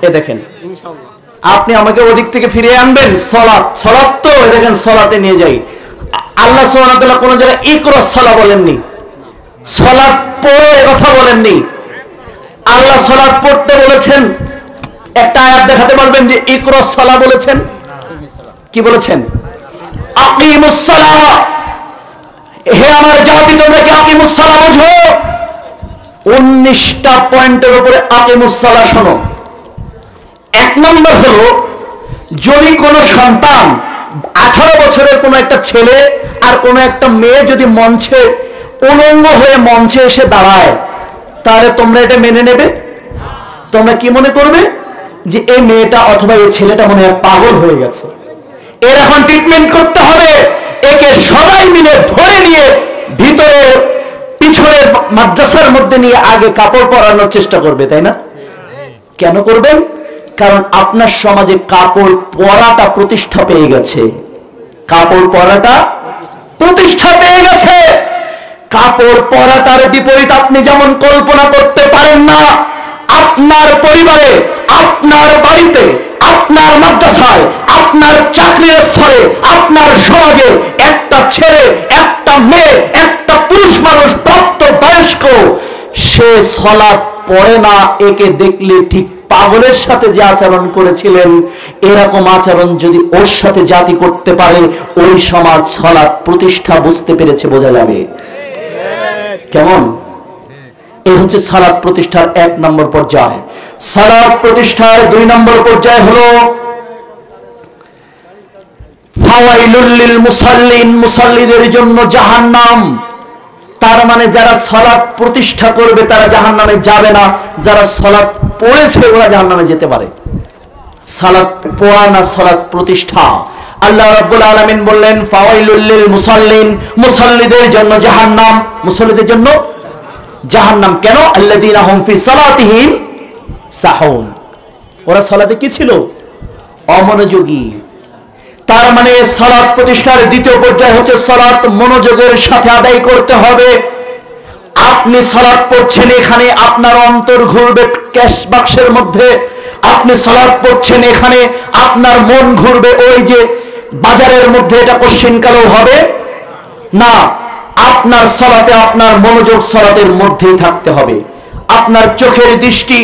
এ দেখেন, আপনি আমাকে ওদিক থেকে ফিরিয়ে আনবেন। সালাত, সালাত তো দেখেন সালাতে নিয়ে যাই। আল্লাহ সুবহানাহু ওয়া তাআলা কোন জায়গায় ইকরাস সালাত বলেননি, সালাত পড়ো এ কথা বলেননি। আল্লাহ সালাত পড়তে বলেছেন। একটা আয়াত দেখাতে পারবেন যে ইকরাস সালাত বলেছেন? কি বলেছেন? আকিমুস সালাহ। হে আমার জাতি, তোমরা কি আকিমুস সালাহ বোঝো? 19টা পয়েন্টের উপরে আকিমুস সালাহ শোনো। 1 নম্বর হলো, যদি কোনো সন্তান 18 বছরের কোনো একটা ছেলে আর কোনো একটা মেয়ে যদি মঞ্চে উলঙ্গ হয়ে মঞ্চে এসে দাঁড়ায়, তাহলে তোমরা এটা মেনে নেবে? তোমরা কি মনে করবে? যে এই মেয়েটা অথবা এই ছেলেটা মনে হয় পাগল হয়ে গেছে, এর এখন ট্রিটমেন্ট করতে হবে। একে সবাই মিলে ধরে নিয়ে ভিতরে পিছনের মাদ্রাসার মধ্যে নিয়ে আগে কাপড় পরানোর চেষ্টা করবে, তাই না? কেন করবেন? কারণ আপনার সমাজে কাপড় পরাটা প্রতিষ্ঠা পেয়ে গেছে। কাপড় পরাটা প্রতিষ্ঠা পেয়ে গেছে। কাপড় পরাটার বিপরীত আপনি যেমন কল্পনা করতে পারেন না, আপনার পরিবারে, আপনার বাড়িতে, আপনার মাদ্রাসায়, আপনার চাকরির স্থলে, আপনার সমাজে একটা ছেলে, একটা মেয়ে, একটা পুরুষ মানুষ প্রাপ্ত বয়স্ক, সে সালাত পড়ে না, একে দেখলে ঠিক পাগলের সাথে যে আচরণ করেছিলেন এরকম আচরণ যদি ওর সাথে জাতি করতে পারে, ওই সমাজ সালাত প্রতিষ্ঠা বুঝতে পেরেছে, বোঝা যাবে। কেমন? এই হচ্ছে সালাত প্রতিষ্ঠার 1 নম্বর পর্যায়। সালাত প্রতিষ্ঠার 2 নম্বর পর্যায় হলো ফাওয়াইলুল লিল মুসাল্লিন, মুসাল্লিদের জন্য জাহান্নাম। তার মানে যারা সালাত প্রতিষ্ঠা করবে তারা জাহান্নামে যাবে না, যারা সালাত পড়েছে ওরা জাহান্নামে যেতে পারে। সালাত পড়া না সালাত প্রতিষ্ঠা। আল্লাহ রাব্বুল আলামিন বললেন ফাওয়াইলুল লিল মুসাল্লিন, মুসাল্লিদের জন্য জাহান্নাম। মুসাল্লিদের জন্য জাহান্নাম কেন? আল্লাযীনা হুম ফি সালাতিহিম সাহুন। ওরা সালাতে কি ছিল? অমনোযোগী। তার মানে সালাত প্রতিষ্ঠার 2য় পর্যায় হচ্ছে সালাত মনোযোগের সাথে আদায় করতে হবে। আপনি সালাত পড়ছেন, এখানে আপনার অন্তর ঘুরবে ক্যাশ বাক্সের মধ্যে। আপনি সালাত পড়ছেন, এখানে আপনার মন ঘুরবে ওই যে বাজারের মধ্যে। এটা কোশ্চেন কালেও হবে না। আপনার সালাতে আপনার মনোযোগ সালাতের মধ্যেই থাকতে হবে। আপনার চোখের দৃষ্টি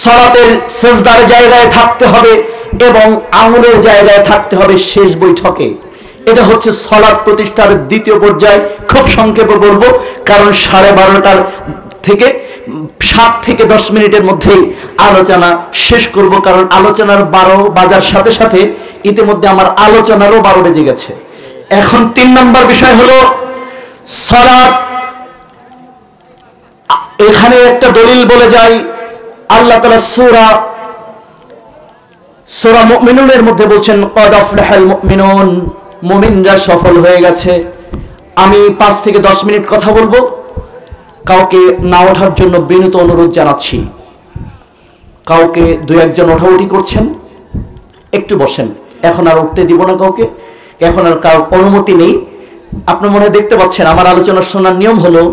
সালাতের সেজদার জায়গায় থাকতে হবে এবং আঙুলের জায়গায় থাকতে হবে শেষ বৈঠকে। এটা হচ্ছে সালাত প্রতিষ্ঠার 2য় পর্যায়। খুব সংক্ষেপে বলবো, কারণ 12:30 থেকে 7 থেকে 10 মিনিটের মধ্যেই আলোচনা শেষ করব, কারণ আলোচনার 12 বাজার সাথে সাথে ইতিমধ্যে আমার আলোচনারও 12 বেজে গেছে। এখন 3 নম্বর বিষয় হলো সালাত। এখানে একটা দলিল বলে যাই, আল্লাহ তাআলা সূরা মুমিনুনের মধ্যে বলছেন ক্বাদ আফলাহাল মুমিনুন, মুমিনরা সফল হয়ে গেছে। আমি 5 থেকে 10 মিনিট কথা বলবো। কাউকে না ওঠার জন্য বিনীত অনুরোধ জানাচ্ছি। কাউকে 2-1 জন ওঠাউঠি করছেন, একটু বসেন। এখন আর উঠতে দিব না কাউকে, এখন আর কারো অনুমতি নেই। আপনি মনে হয় দেখতে পাচ্ছেন আমার আলোচনা শোনার নিয়ম হলো,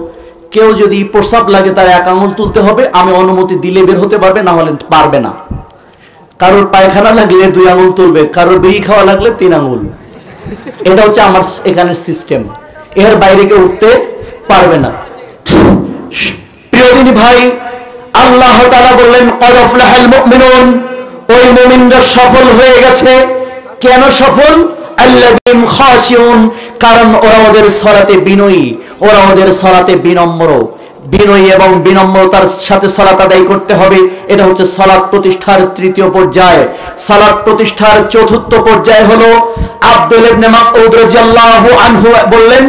কেউ যদি প্রস্রাব লাগে তার 1 আঙুল তুলতে হবে, আমি অনুমতি দিলে বের হতে পারবে, না হলে পারবে না। কারোর পায়খানা লাগলে 2 আঙুল তুলবে, কারোর বিড়ি খাওয়া লাগলে 3 আঙুল। এটা হচ্ছে আমার এখানের সিস্টেম, এর বাইরে কেউ উঠতে পারবে না। প্রিয় দিনী ভাই, আল্লাহ তাআলা বললেন ক্বাদ আফলাহাল মুমিনুন, ওই মুমিনরা সফল হয়ে গেছে। কেন সফল? আল্লাযীম খাশিউন, কারণ ওরা ওদের সালাতে বিনয়ী, ওরা ওদের সালাতে বিনম্র। বিনয়ী এবং বিনম্রতার সাথে সালাত আদায় করতে হবে। এটা হচ্ছে সালাত প্রতিষ্ঠার তৃতীয় পর্যায়। সালাত প্রতিষ্ঠার চতুর্থ পর্যায় হলো আব্দুল ইবনে মাসউদ রাদিয়াল্লাহু আনহু বললেন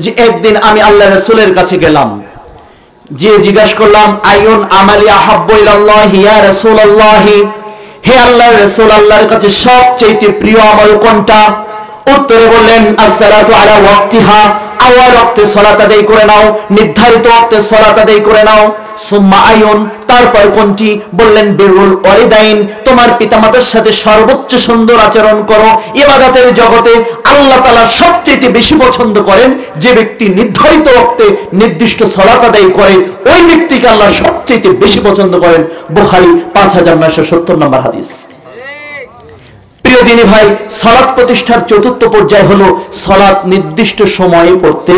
যে একদিন আমি আল্লাহর রাসূলের কাছে গেলাম, যে জিজ্ঞাসা করলাম আইয়ুন আমালি আহাব্বু ইলাল্লাহি ইয়া রাসূলুল্লাহ, হে আল্লাহর রাসূল, আল্লাহর কাছে সবচেয়ে প্রিয় আমল কোনটা? উত্তরে বললেন আসসালাতু আলা ওয়াক্তিহা, আওয়াল ওয়াক্তে সালাত আদায় করে নাও, নির্ধারিত ওয়াক্তে সালাত আদায় করে নাও। সুম্মা আইয়ুন, তারপর কোনটি? বললেন বিরুল ওয়ালিদাইন, তোমার পিতামাতার সাথে সর্বোচ্চ সুন্দর আচরণ করো। ইবাদতের জগতে আল্লাহ তাআলা সবচেয়ে বেশি পছন্দ করেন যে ব্যক্তি নির্ধারিত ওয়াক্তে নির্দিষ্ট সালাত আদায় করে, ওই ব্যক্তিকে আল্লাহ সবচেয়ে বেশি পছন্দ করেন। বুখারী 5970 নম্বর হাদিস। প্রিয় দিনী ভাই, সালাত প্রতিষ্ঠার চতুর্থ পর্যায় হলো সালাত নির্দিষ্ট সময়ে পড়তে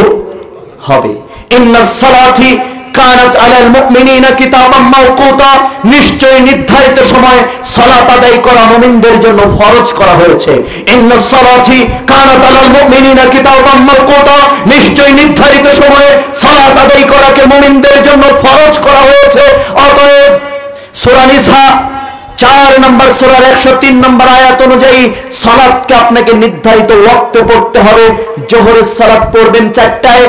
হবে। ইন্নাস সালাতি কানাত আলাল মুমিনিনা কিতাবাম মাওকুতা, নিশ্চয় নির্ধারিত সময়ে সালাত আদায় করা মুমিনদের জন্য ফরজ করা হয়েছে। ইন্নাস সালাতি কানাত আলাল মুমিনিনা কিতাবাম মাওকুতা, নিশ্চয় নির্ধারিত সময়ে সালাত আদায় করাকে মুমিনদের জন্য ফরজ করা হয়েছে। অতএব সূরা নিসা 4 নম্বর সূরার 103 নম্বর আয়াত অনুযায়ী সালাতকে আপনাকে নির্ধারিত ওয়াক্তে পড়তে হবে। জোহরের সালাত পড়বেন 4টায়,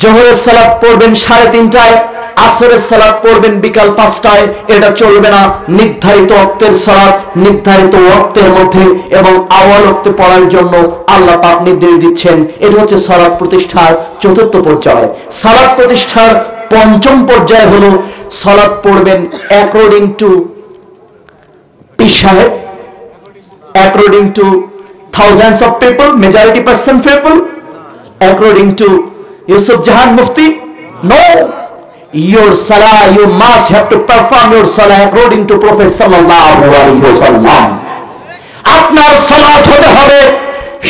জোহরের সালাত পড়বেন 3:30টায়, আসরের সালাত পড়বেন বিকাল 5টায়। এটা চলবে না। নির্ধারিত ওয়াক্তের সালাত নির্ধারিত ওয়াক্তের মধ্যে এবং আওয়াল ওয়াক্তে পড়ার জন্য আল্লাহ পাক নির্দেশ দিচ্ছেন। এটা হচ্ছে সালাত প্রতিষ্ঠার চতুর্থ পর্যায়। সালাত প্রতিষ্ঠার পঞ্চম পর্যায় হলো সালাত পড়বেন according to according to thousands of people, majority percent people, according to Yusuf Jahan Mufti. No, your salah, you must have to perform your salah according to Prophet sallallahu alaihi wasallam. আপনার সালাত হতে হবে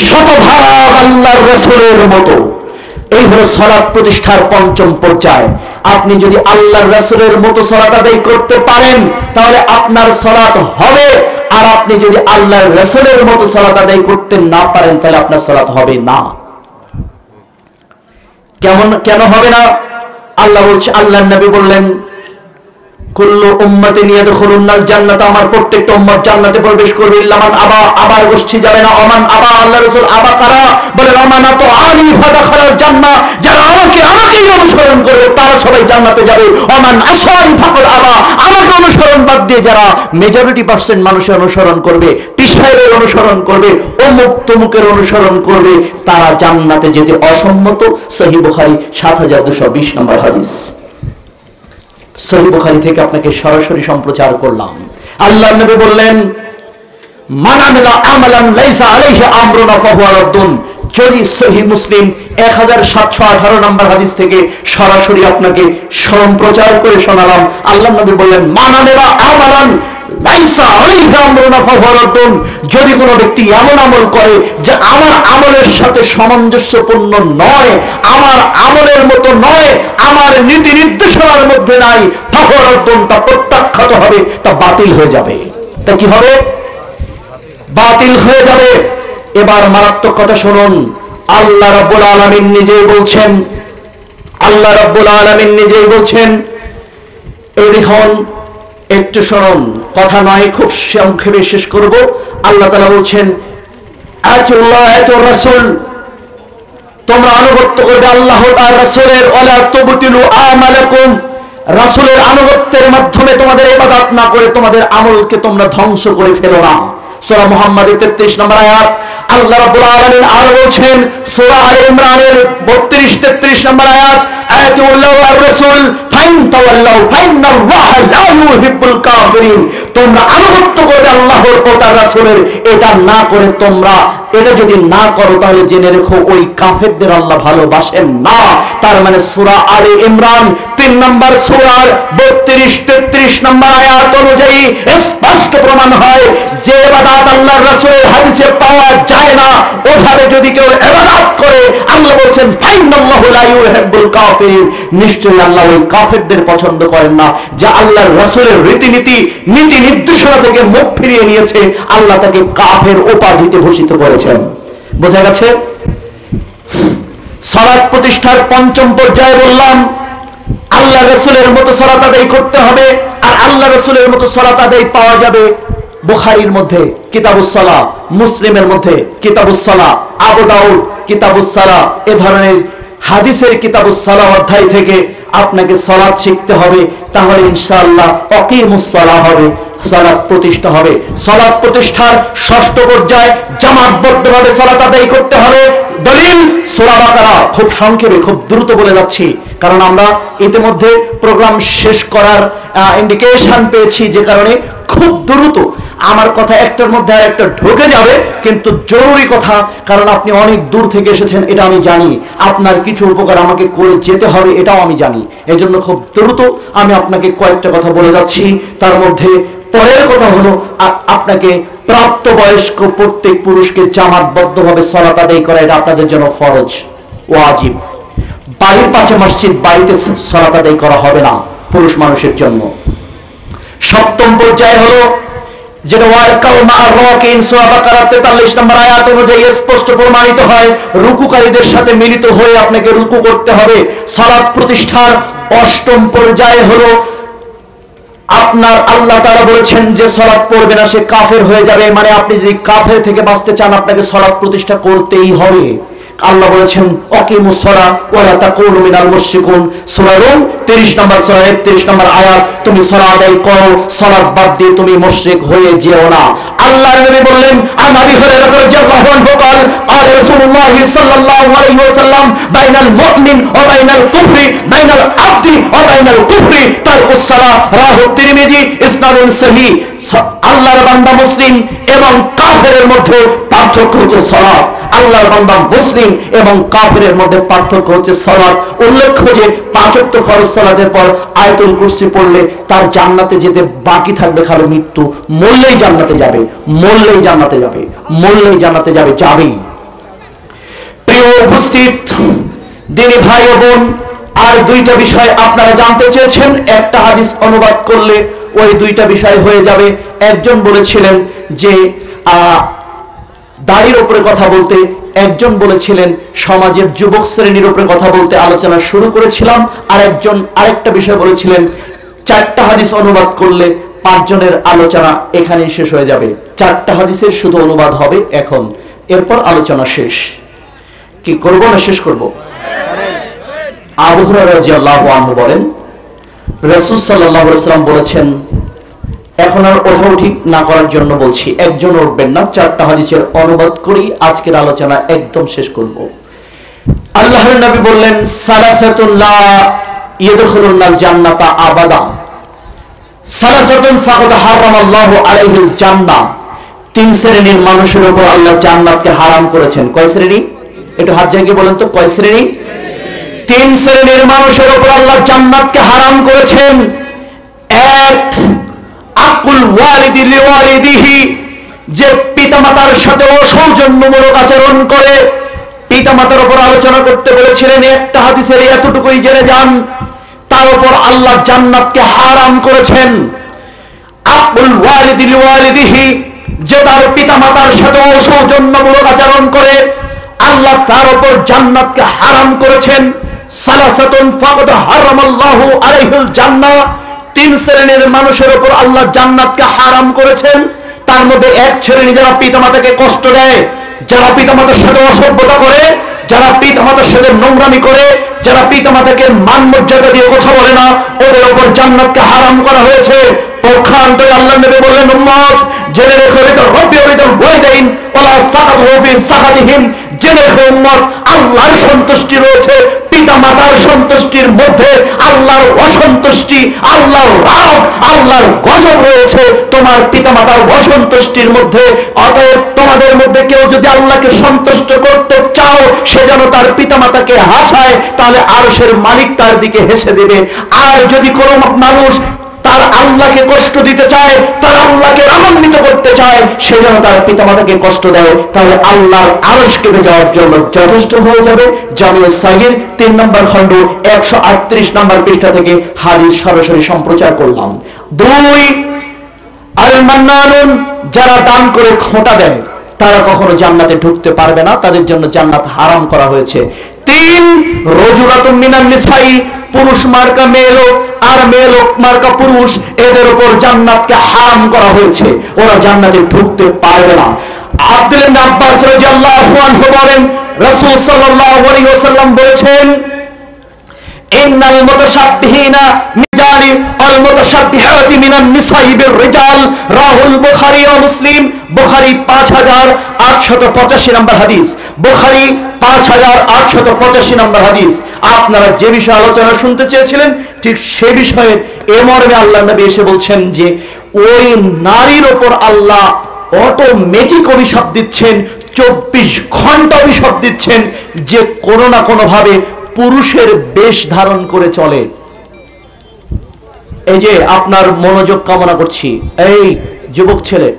শতভাগ আল্লাহর রাসূলের মতো। এই হলো সালাত প্রতিষ্ঠার পঞ্চম পর্যায়। আপনি যদি আল্লাহর রাসূলের মতো সালাত আদায় করতে পারেন তাহলে আপনার সালাত হবে, আর আপনি যদি আল্লাহর রাসূলের মতো সালাত আদায় করতে না পারেন তাহলে আপনার সালাত হবে না। কেন হবে না? আল্লাহ বলছে, আল্লাহর নবী বললেন কুল্লু উম্মতিন ইয়াদখুলুনাল জান্নাত, আমার প্রত্যেকটা উম্মত জান্নাতে প্রবেশ করবে ইল্লা মান আবা, আবার গোষ্ঠী যাবে না। ওমান আবা, আল্লাহ রাসূল আবা কারা? বলেন ওমান তো আলী ফাদাখালাল জান্নাহ, যারা আমাকেই অনুসরণ করবে তারা সবাই জান্নাতে যাবে। ওমান আসানি ফাকাদ আবা, আমাকে অনুসরণ বাদ দিয়ে যারা মেজরিটি পার্সেন্ট মানুষের অনুসরণ করবে, পীর সাহেবের অনুসরণ করবে, অমুক তমুকের অনুসরণ করবে, তারা জান্নাতে যেতে অসম্মত। সহিহ বুখারী 7220 নম্বর হাদিস। সহিহ বুখারী থেকে আপনাকে সরাসরি সম্প্রচার করলাম। আল্লাহর নবী বললেন মান আমিলা আমালান লাইসা আলাইহি আমরুনা ফাহুয়া রাদ্দুন। যদি সহিহ মুসলিম 1718 নম্বর হাদিস থেকে সরাসরি আপনাকে সম্প্রচার করে শোনালাম। আল্লাহর নবী বললেন মান আমিলা আমালান লাইসা আলাইহি আমরুনা ফাহুয়া রাদ্দুন, যদি কোনো ব্যক্তি এমন আমল করে যে আমার আমলের সাথে সামঞ্জস্যপূর্ণ নয়, আমার আমলের মতো নয়, আমার নীতি নির্দেশনার মধ্যে নাই, ফাহুয়া রাদ্দুন, তা প্রত্যাখ্যাত হবে, তা বাতিল হয়ে যাবে। তা কি হবে? বাতিল হয়ে যাবে। এবার মারাত্মক কথা শুনুন। আল্লাহ রাব্বুল আলামিন নিজেই বলছেন, আল্লাহ রাব্বুল আলামিন নিজেই বলছেন, এই দেখুন, একটু শুনুন, কথা নয়, খুব সংক্ষেপে শেষ করব। আল্লাহ তাআলা বলছেন আতুল্লাহ আতুর রাসূল, তোমরা আনুগত্য করবে আল্লাহ তার রাসূলের, ওয়ালা তুবতিলু আমালাকুম, রাসূলের আনুগত্যের মাধ্যমে তোমাদের ইবাদত না করে তোমাদের আমলকে তোমরা ধ্বংস করে ফেলো না। সূরা মুহাম্মাদের 33 নম্বর আয়াত। আল্লাহ রাব্বুল আলামিন আরো বলছেন সূরা আলে ইমরানের 32-33 নম্বর আয়াত, আয়াতুল্লাহ ওয়ার রাসূল ফাইন তাওয়াল্লাউ ফাইন্নাল্লাহা লা ইউহিব্বুল কাফিরিন, তোমরা আনুগত্য করবে আল্লাহর ও তার রাসূলের, এটা না করে তোমরা এটা যদি না করো তাহলে জেনে রেখো ওই কাফেরদের আল্লাহ ভালোবাসেন না। তার মানে সূরা আলে ইমরান 3 নম্বর সূরার 32-33 নম্বর আয়াত অনুযায়ী স্পষ্ট প্রমাণ হয় যে ইবাদত আল্লাহর রাসূলের হাদিসে পাওয়া যায় না, ওভাবে যদি কেউ ইবাদত করে আল্লাহ বলেন ফাইনাল্লাহু লা ইউহিব্বুল কাফিরিন, নিশ্চয়ই আল্লাহ ওই কাফেরদের পছন্দ করেন না। যে আল্লাহর রাসূলের রীতিনীতি নীতি নির্দেশনা থেকে মুখ ফিরিয়ে নিয়েছে, আল্লাহ তাকে কাফের উপাধিতে ভূষিত করেছেন। বোঝা গেছে? সালাত প্রতিষ্ঠার পঞ্চম পর্যায়ে বললাম আল্লাহ রাসূলের মতো সালাত আদায় করতে হবে। আর আল্লাহ রাসূলের মতো সালাত আদায় পাওয়া যাবে বুখারীর মধ্যে কিতাবুস সালাহ, মুসলিমের মধ্যে কিতাবুস সালাহ, আবু দাউদ কিতাবুস সালাহ, এ ধরনের হাদিসের কিতাবুস সালাহ অধ্যায় থেকে আপনাকে সালাত শিখতে হবে। তাহলে ইনশাআল্লাহ আকিমুস সালাহ হবে, সালাত প্রতিষ্ঠা হবে। সালাত প্রতিষ্ঠার ষষ্ঠ পর্যায়ে জামাতবদ্ধভাবে সালাত আদায় করতে হবে। দলিল সূরা বাকারা। খুব সংক্ষেপে খুব দ্রুত বলে যাচ্ছি, কারণ আমরা ইতিমধ্যে প্রোগ্রাম শেষ করার ইন্ডিকেশন পেয়েছি, যে কারণে খুব দ্রুত আমার কথা একটার মধ্যে আর একটা ঢুকে যাবে, কিন্তু জরুরি কথা, কারণ আপনি অনেক দূর থেকে এসেছেন এটা আমি জানি, আপনার কিছু উপকার আমাকে করে যেতে হবে এটাও আমি জানি। এই জন্য খুব দ্রুত আমি আপনাকে কয়েকটা কথা বলে যাচ্ছি। তার মধ্যে পরের কথা হলো আপনাকে প্রাপ্তবয়স্ক প্রত্যেক পুরুষকে জামাতবদ্ধভাবে সালাত আদায় করা এটা আপনাদের জন্য ফরজ, ওয়াজিব। বাড়ির পাশে মসজিদ, বাড়িতে সালাত আদায় করা হবে না পুরুষ মানুষের জন্য। সপ্তম পর্যায়ে হলো যেটা ওয়ারকাউ মা রাকিন, সূরা বাকারা 43 নম্বর আয়াত অনুযায়ী স্পষ্ট প্রমাণিত হয় রুকুকারীদের সাথে মিলিত হয়ে আপনাকে রুকু করতে হবে। সালাত প্রতিষ্ঠার অষ্টম পর্যায়ে হলো আপনার আল্লাহ তাআলা বলেছেন যে সালাত পড়বে না সে কাফের হয়ে যাবে। মানে আপনি যদি কাফের থেকে বাঁচতে চান আপনাকে সালাত প্রতিষ্ঠা করতেই হবে। আল্লাহ বলেছেন আকিমুস সালাহ ওয়া লা তাকুনু মিনাল মুশরিকুন, সূরা রুম 30 নম্বর সূরা 31 নম্বর আয়াত। তুমি সালাত আদায় করো, সালাত বাদ দিয়ে তুমি মুশরিক হয়ে যেও না। আল্লাহর নবী বললেন আন আবি হুরায়রা রাদিয়াল্লাহু আনহু قال قال رسول الله صلى الله عليه وسلم بين المؤمن وبين الكفر بين العبد وبين الكفر ترك الصلاة রাহু তিরমিজি ইসনাদুন সহিহ। আল্লাহর বান্দা মুসলিম এবং কাফেরের মধ্যে পার্থক্য হচ্ছে সালাত। আল্লাহর বান্দা মুসলিম এবং কাফেরের মধ্যে পার্থক্য হচ্ছে সালাত। উল্লেখ্য যে 5 ওয়াক্ত ফরজ সালাতের পর আয়াতুল কুরসি পড়লে তার জান্নাতে যেতে বাকি থাকবে খালি মৃত্যু। মরলেই জান্নাতে যাবে, মরলেই জান্নাতে যাবে, মরলেই জান্নাতে যাবে, যাবেই। প্রিয় উপস্থিত দিনী ভাই ও বোন, আর দুইটা বিষয় আপনারা জানতে চেয়েছেন, একটা হাদিস অনুবাদ করলে ওই দুইটা বিষয় হয়ে যাবে। একজন বলেছিলেন যে দাড়ির উপরে কথা বলতে, একজন বলেছিলেন সমাজের যুবক শ্রেণীর উপরে কথা বলতে আলোচনা শুরু করেছিলাম, আর একজন আরেকটা বিষয় বলেছিলেন 4টা হাদিস অনুবাদ করলে 5 জনের আলোচনা এখানেই শেষ হয়ে যাবে। 4টা হাদিসের শুধু অনুবাদ হবে এখন, এরপর আলোচনা শেষ। কি করব না শেষ করব? আবু হুরায়রা রাদিয়াল্লাহু আনহু বলেন রাসূল সাল্লাল্লাহু আলাইহি ওয়াসাল্লাম বলেছেন, এখন আর ওঠাউঠি না করার জন্য বলছি, একজন উঠবেন না, 4টা হাদিসের অনুবাদ করি আজকের আলোচনা একদম শেষ করব। আল্লাহর নবী বললেন সালাসাতুন লা ইয়াদখুলুনাল জান্নাতা আবাদা, সালাসাতুন ফাকাদ হারামাল্লাহু আলাইহিল জান্নাহ, 3 শ্রেণীর মানুষের উপর আল্লাহ জান্নাতকে হারাম করেছেন। কয় শ্রেণী? একটু হাত জাগিয়ে বলেন তো কয় শ্রেণী? 3 শ্রেণীর মানুষের উপর আল্লাহ জান্নাতকে হারাম করেছেন। এক, আকুল ওয়ালিদি লিওয়ালিদিহি, যে পিতামাতার সাথে অসৌজন্যমূলক আচরণ করে। পিতামাতার উপর আলোচনা করতে বলেছিলেন, একটা হাদিসের এতটুকুই জেনে যান, তার উপর আল্লাহ জান্নাতকে হারাম করেছেন। আকুল ওয়ালিদি লিওয়ালিদিহি, যে তার পিতামাতার সাথে অসৌজন্যমূলক আচরণ করে আল্লাহ তার উপর জান্নাতকে হারাম করেছেন। সালাসাতুন ফাকাদ হারামাল্লাহু আলাইহিল জান্নাহ, 3 শ্রেণীর মানুষের উপর আল্লাহ জান্নাতকে হারাম করেছেন। তার মধ্যে এক শ্রেণী যারা পিতামাতাকে কষ্ট দেয়, যারা পিতামাতার সাথে অসভ্যতা করে, যারা পিতামাতার সাথে নোংরামি করে, যারা পিতামাতাকে মান মর্যাদা দিয়ে কথা বলে না, ওদের উপর জান্নাতকে হারাম করা হয়েছে। পক্ষান্তরে আল্লাহর নবী বললেন, উম্মত জেনে রেখো রিদা রাব্বি ওয়া রিদা ওয়ালিদাইন ওয়ালা সাখাতু ফি সাখাতিহিম, জেনে রেখো উম্মত আল্লাহর সন্তুষ্টি রয়েছে পিতামাতার সন্তুষ্টির মধ্যে, আল্লাহর অসন্তুষ্টি, আল্লাহর রাগ, আল্লাহর গজব রয়েছে তোমার পিতামাতার অসন্তুষ্টির মধ্যে। অতএব তোমাদের মধ্যে কেউ যদি আল্লাহকে সন্তুষ্ট করতে চাও, সে যেন তার পিতামাতাকে হাসায়, তাহলে আরশের মালিক তার দিকে হেসে দেবে। আর যদি কোনো মানুষ তার আল্লাহকে কষ্ট দিতে চায়, তার আল্লাহকে রাগান্বিত করতে চায়, সে যেন তার পিতামাতাকে কষ্ট দেয়, তাহলে আল্লাহর আরশ কেঁপে যাওয়ার জন্য যথেষ্ট হয়ে যাবে। জামিউ সাগীর 3 নম্বর খণ্ড 138 নম্বর পৃষ্ঠা থেকে হাদিস সরাসরি সম্প্রচার করলাম। 2, আল মান্নানুন, যারা দান করে খোঁটা দেয় তারা কখনো জান্নাতে ঢুকতে পারবে না, তাদের জন্য জান্নাত হারাম করা হয়েছে। 3, রজুলাতুম মিনান নিসাই, পুরুষ মার্কা মেয়ে লোক আর মেয়ে লোক মার্কা পুরুষ, এদের উপর জান্নাতকে হারাম করা হয়েছে, ওরা জান্নাতে ঢুকতে পারবে না। আব্দুল্লাহ ইবনে আব্বাস রাদিয়াল্লাহু আনহু বলেন, রাসূল সাল্লাল্লাহু আলাইহি ওয়াসাল্লাম বলেছেন, ইন্নাল মুতাশাব্বিহিনা মিজালি আল মুতাশাব্বিহাতি মিনান নিসাই বির রিজাল, রাহুল বুখারী ও মুসলিম। বুখারী 5885 নম্বর হাদিস, বুখারী 5885 নম্বর হাদিস। আপনারা যে বিষয়ে আলোচনা শুনতে চেয়েছিলেন ঠিক সে বিষয়ের এ মর্মে আল্লাহর নবী এসে বলছেন যে ওই নারীর উপর আল্লাহ অটোমেটিক অভিশাপ দিচ্ছেন, 24 ঘন্টা অভিশাপ দিচ্ছেন, যে কোনো না কোনো ভাবে পুরুষের বেশ ধারণ করে চলে। এই যে আপনার মনোযোগ কামনা করছি, এই যুবক ছেলে,